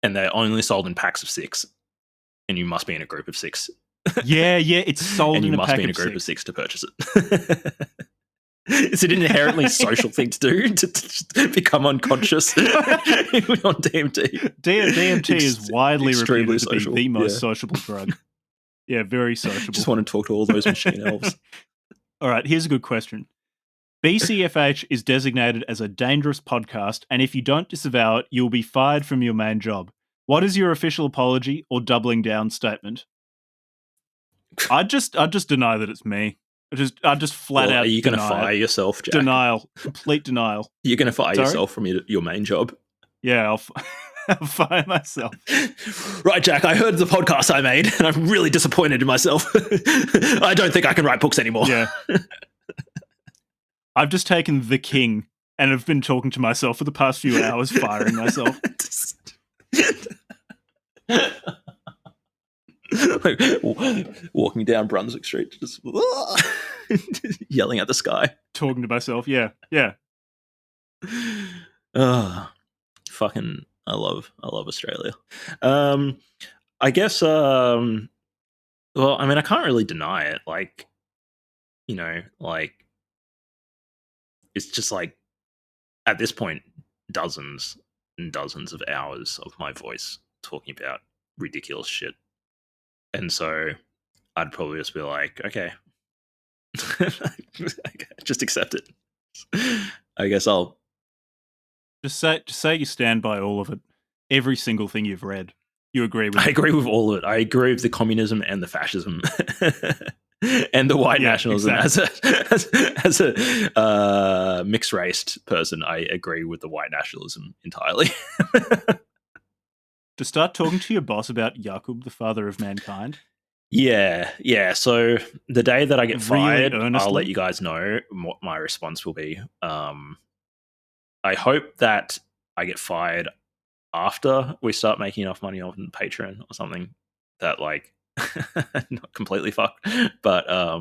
Speaker 2: And they're only sold in packs of 6, and you must be in a group of 6.
Speaker 1: Yeah, it's sold
Speaker 2: and
Speaker 1: in a pack of 6.
Speaker 2: And you must be in a group of 6 to purchase it. It's an inherently social thing to do, to become unconscious on DMT.
Speaker 1: DMT is widely reputed to be the most sociable drug. Yeah, very sociable.
Speaker 2: Just want to talk to all those machine elves.
Speaker 1: All right, here's a good question. BCFH is designated as a dangerous podcast, and if you don't disavow it, you'll be fired from your main job. What is your official apology or doubling down statement? I'd just deny that it's me. I'd just flat out.
Speaker 2: Are you going to fire yourself, Jack?
Speaker 1: Denial, complete denial.
Speaker 2: You're going to fire yourself from your main job?
Speaker 1: Yeah, I'll fire myself.
Speaker 2: Right, Jack, I heard the podcast I made, and I'm really disappointed in myself. I don't think I can write books anymore.
Speaker 1: Yeah. I've just taken The King and have been talking to myself for the past few hours, firing myself.
Speaker 2: Like, walking down Brunswick Street, just yelling at the sky.
Speaker 1: Talking to myself, yeah.
Speaker 2: Fucking, I love Australia. I guess, well, I mean, I can't really deny it. Like, it's just like, at this point, dozens dozens of hours of my voice talking about ridiculous shit. And so I'd probably just be like, okay, just accept it. I guess I'll
Speaker 1: just say you stand by all of it. Every single thing you've read, you agree with.
Speaker 2: I agree with all of it. I agree with the communism and the fascism and the white nationalism. Exactly. As a mixed race person, I agree with the white nationalism entirely.
Speaker 1: To start talking to your boss about Jakub, the father of mankind.
Speaker 2: Yeah. So the day that I get fired, I'll let you guys know what my response will be. I hope that I get fired after we start making enough money on Patreon or something that, like, not completely fucked, but I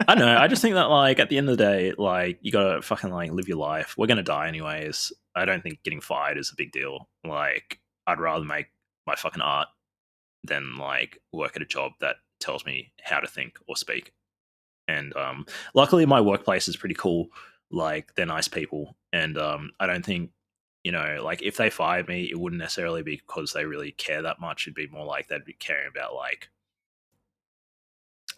Speaker 2: don't know. I just think that, like, at the end of the day, like, you gotta fucking, like, live your life. We're gonna die anyways. I don't think getting fired is a big deal. Like, I'd rather make my fucking art than, like, work at a job that tells me how to think or speak. And luckily my workplace is pretty cool. Like, they're nice people, and I don't think, like, if they fired me, it wouldn't necessarily be because they really care that much. It'd be more like they'd be caring about, like,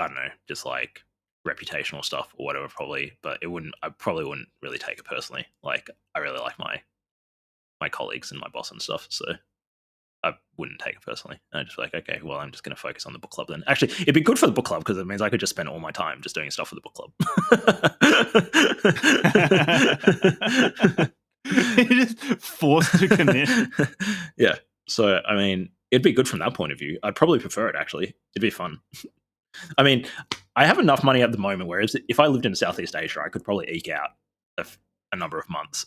Speaker 2: I don't know, just like reputational stuff or whatever, probably. But I probably wouldn't really take it personally. Like, I really like my colleagues and my boss and stuff, so I wouldn't take it personally. And I'd just be like, okay, well, I'm just going to focus on the book club then. Actually, it'd be good for the book club because it means I could just spend all my time just doing stuff for the book club.
Speaker 1: You're just forced to commit.
Speaker 2: Yeah. So, I mean, it'd be good from that point of view. I'd probably prefer it, actually. It'd be fun. I mean, I have enough money at the moment, whereas if I lived in Southeast Asia, I could probably eke out a number of months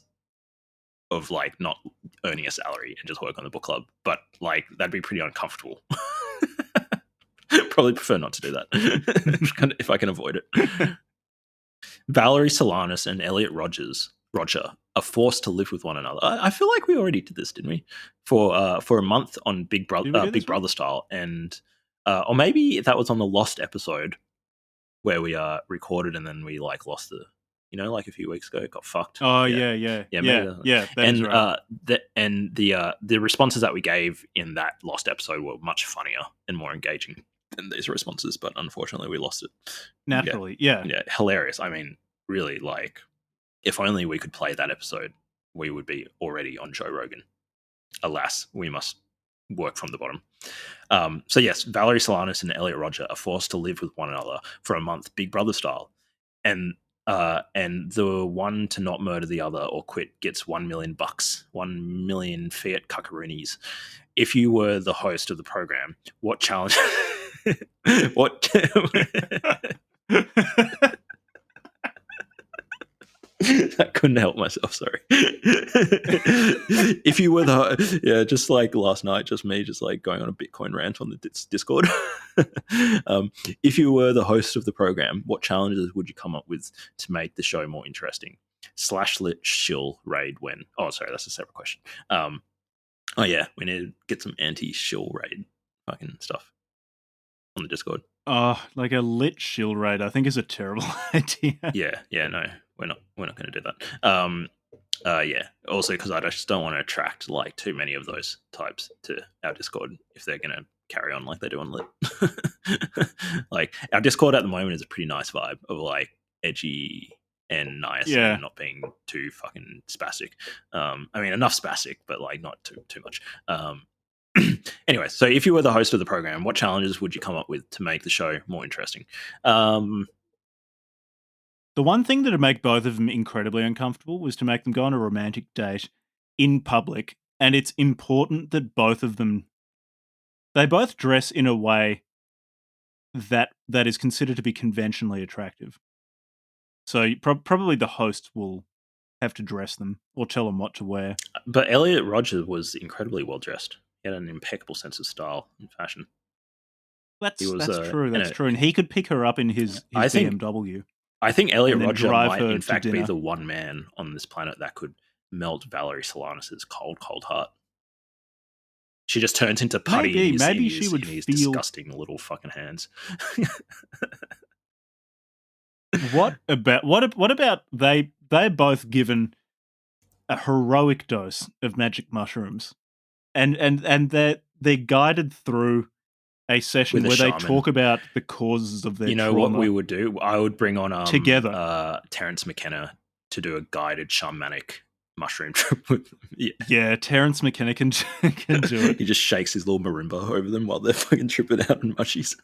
Speaker 2: of, like, not earning a salary and just work on the book club. But, like, that'd be pretty uncomfortable. Probably prefer not to do that if I can avoid it. Valerie Solanas and Elliot Roger are forced to live with one another. I feel like we already did this, didn't we? For a month on Big Brother style, and or maybe that was on the Lost episode where we recorded and then we, like, lost the, like a few weeks ago, got fucked.
Speaker 1: Oh yeah.
Speaker 2: And right. The responses that we gave in that Lost episode were much funnier and more engaging than these responses, but unfortunately we lost it.
Speaker 1: Naturally, yeah,
Speaker 2: hilarious. I mean, really, like, if only we could play that episode, we would be already on Joe Rogan. Alas, we must work from the bottom. So yes, Valerie Solanas and Elliot Roger are forced to live with one another for a month, Big Brother style, and the one to not murder the other or quit gets $1 million, 1 million fiat cuckaroonies. If you were the host of the program, what challenge? What? I couldn't help myself. Sorry. If you were just like last night, just me, just like going on a Bitcoin rant on the Discord. If you were the host of the program, what challenges would you come up with to make the show more interesting? /lit shill raid when? Oh, sorry, that's a separate question. Oh yeah, we need to get some anti-shill raid fucking stuff on the Discord.
Speaker 1: Like a lit shill raid, I think is a terrible idea.
Speaker 2: Yeah, no, we're not going to do that. Yeah. Also, because I just don't want to attract, like, too many of those types to our Discord if they're going to carry on like they do on Lit. Like, our Discord at the moment is a pretty nice vibe of, like, edgy and nice and not being too fucking spastic. I mean, enough spastic, but, like, not too much. Anyway, so if you were the host of the program, what challenges would you come up with to make the show more interesting?
Speaker 1: The one thing that would make both of them incredibly uncomfortable was to make them go on a romantic date in public, and it's important that they both dress in a way that is considered to be conventionally attractive. So probably the host will have to dress them or tell them what to wear.
Speaker 2: But Elliot Rodgers was incredibly well dressed. He had an impeccable sense of style and fashion.
Speaker 1: That's true. That's true. And he could pick her up in his BMW.
Speaker 2: I think Elliot Rodger might, in fact, be the one man on this planet that could melt Valerie Solanas' cold heart. She just turns into putty in his disgusting little fucking hands.
Speaker 1: What about they both given a heroic dose of magic mushrooms, and they're guided through a session where they talk about the causes of their trauma.
Speaker 2: You know what we would do? I would bring on
Speaker 1: together
Speaker 2: Terence McKenna to do a guided shamanic mushroom trip with them.
Speaker 1: Yeah, Terence McKenna can do it.
Speaker 2: He just shakes his little marimba over them while they're fucking tripping out in mushies.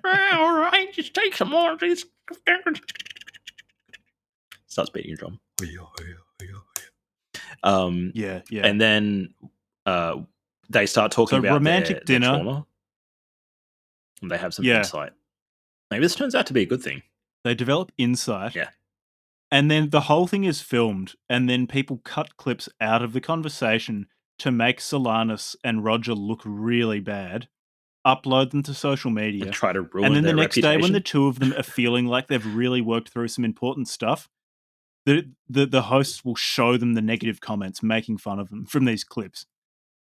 Speaker 2: All right, just take some more of these. Starts beating a drum.
Speaker 1: Yeah.
Speaker 2: And then they start talking about
Speaker 1: romantic dinner.
Speaker 2: Their trauma. And they have some insight. Maybe this turns out to be a good thing.
Speaker 1: They develop insight.
Speaker 2: Yeah.
Speaker 1: And then the whole thing is filmed, and then people cut clips out of the conversation to make Solanus and Roger look really bad, upload them to social media,
Speaker 2: and try to ruin
Speaker 1: and then
Speaker 2: their
Speaker 1: the next
Speaker 2: reputation.
Speaker 1: day when the two of them are feeling like they've really worked through some important stuff, the hosts will show them the negative comments making fun of them from these clips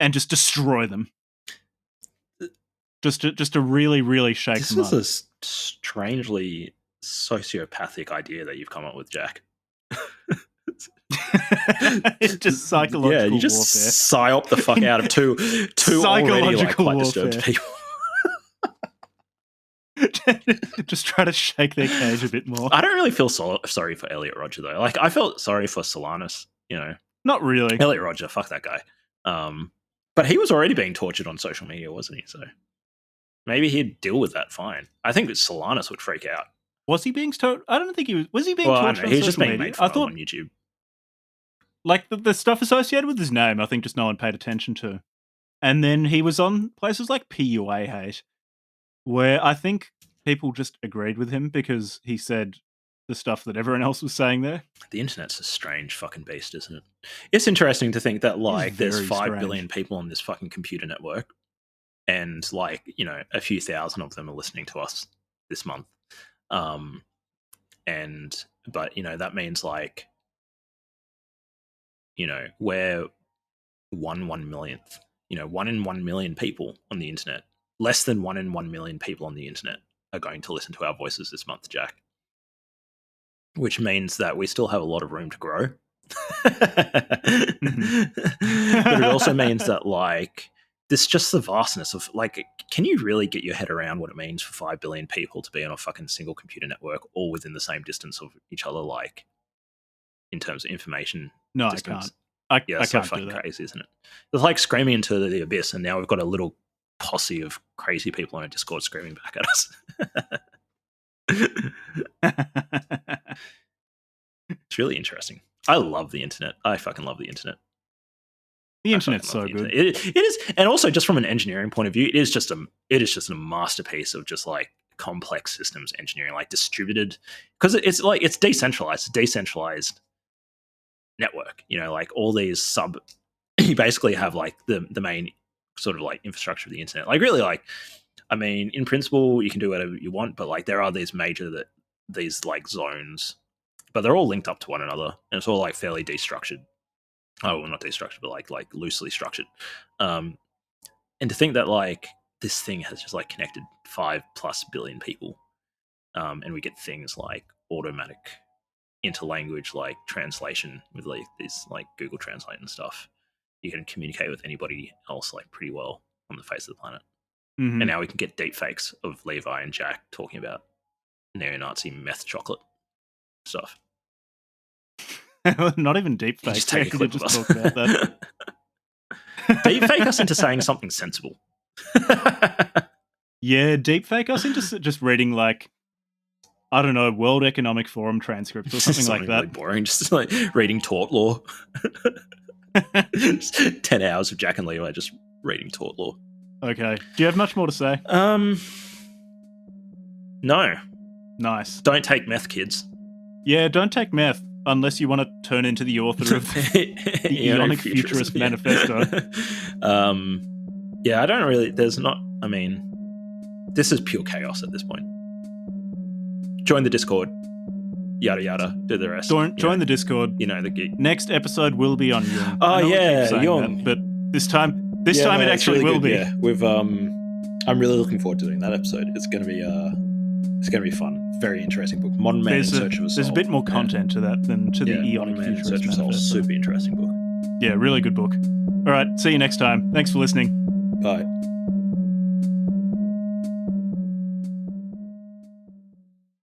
Speaker 1: and just destroy them. Just to really, really shake them up.
Speaker 2: This is a strangely sociopathic idea that you've come up with, Jack.
Speaker 1: It's just psychological warfare.
Speaker 2: Yeah, you just psyop the fuck out of two already like quite disturbed people.
Speaker 1: Just try to shake their cage a bit more.
Speaker 2: I don't really feel sorry for Elliot Rodger though. Like I felt sorry for Solanus, you know.
Speaker 1: Not really.
Speaker 2: Elliot Rodger, fuck that guy. But he was already being tortured on social media, wasn't he? So maybe he'd deal with that fine. I think that Solanus would freak out.
Speaker 1: Was he being tortured? I don't think he was. Was he being tortured on social media?
Speaker 2: He's just being made fun of on YouTube.
Speaker 1: Like the stuff associated with his name, I think just no one paid attention to. And then he was on places like PUA Hate, where I think people just agreed with him because he said the stuff that everyone else was saying there.
Speaker 2: The internet's a strange fucking beast, isn't it? It's interesting to think that like there's 5 billion people on this fucking computer network, and like, you know, a few thousand of them are listening to us this month. But you know, that means like, you know, we're 1 millionth, you know, 1 in 1 million people on the internet. Less than 1 in 1 million people on the internet are going to listen to our voices this month, Jack. Which means that we still have a lot of room to grow. But it also means that like this just the vastness of like, can you really get your head around what it means for 5 billion people to be on a fucking single computer network all within the same distance of each other, like in terms of information?
Speaker 1: No,
Speaker 2: distance?
Speaker 1: I can't.
Speaker 2: It's so fucking crazy, isn't it? It's like screaming into the abyss, and now we've got a little posse of crazy people on a Discord screaming back at us. It's really interesting. I love the internet. I fucking love the internet.
Speaker 1: The internet's so good.
Speaker 2: It is, and also just from an engineering point of view, it is just a masterpiece of just like complex systems engineering, like distributed, because it's like it's decentralized network. You know, like all these you basically have like the main sort of like infrastructure of the internet. Like really, like I mean, in principle, you can do whatever you want, but like there are these these like zones, but they're all linked up to one another, and it's all like fairly destructured. Oh, well, not destructured, but like loosely structured. And to think that like this thing has just like connected 5+ billion people, and we get things like automatic interlanguage like translation with like these like Google Translate and stuff. You can communicate with anybody else like pretty well on the face of the planet.
Speaker 1: Mm-hmm.
Speaker 2: And now we can get deep fakes of Levi and Jack talking about neo-Nazi meth chocolate stuff.
Speaker 1: Not even deep fake.
Speaker 2: Just take a clip of us.
Speaker 1: Talk about that.
Speaker 2: Deep fake us into saying something sensible.
Speaker 1: Yeah, deep fake us into just reading like, I don't know, World Economic Forum transcripts or something like that.
Speaker 2: Really boring, just like reading tort law. Just 10 hours of Jack and Levi just reading tort law.
Speaker 1: Okay. Do you have much more to say?
Speaker 2: No.
Speaker 1: Nice.
Speaker 2: Don't take meth, kids.
Speaker 1: Yeah, don't take meth. Unless you want to turn into the author of the Aeonic Futurist Manifesto.
Speaker 2: Yeah, I don't really... There's not... I mean, this is pure chaos at this point. Join the Discord. Yada, yada. Do the rest.
Speaker 1: Join the Discord.
Speaker 2: You know the gig.
Speaker 1: Next episode will be on Jung.
Speaker 2: Oh, yeah, Jung.
Speaker 1: But this time it actually really will be.
Speaker 2: Yeah, I'm really looking forward to doing that episode. It's going to be... It's going to be fun. Very interesting book. Modern Man in Search of a Soul.
Speaker 1: There's a bit more content to that than to the Aeonic Futurist Manifesto.
Speaker 2: Super interesting book.
Speaker 1: Yeah, really good book. All right, see you next time. Thanks for listening.
Speaker 2: Bye.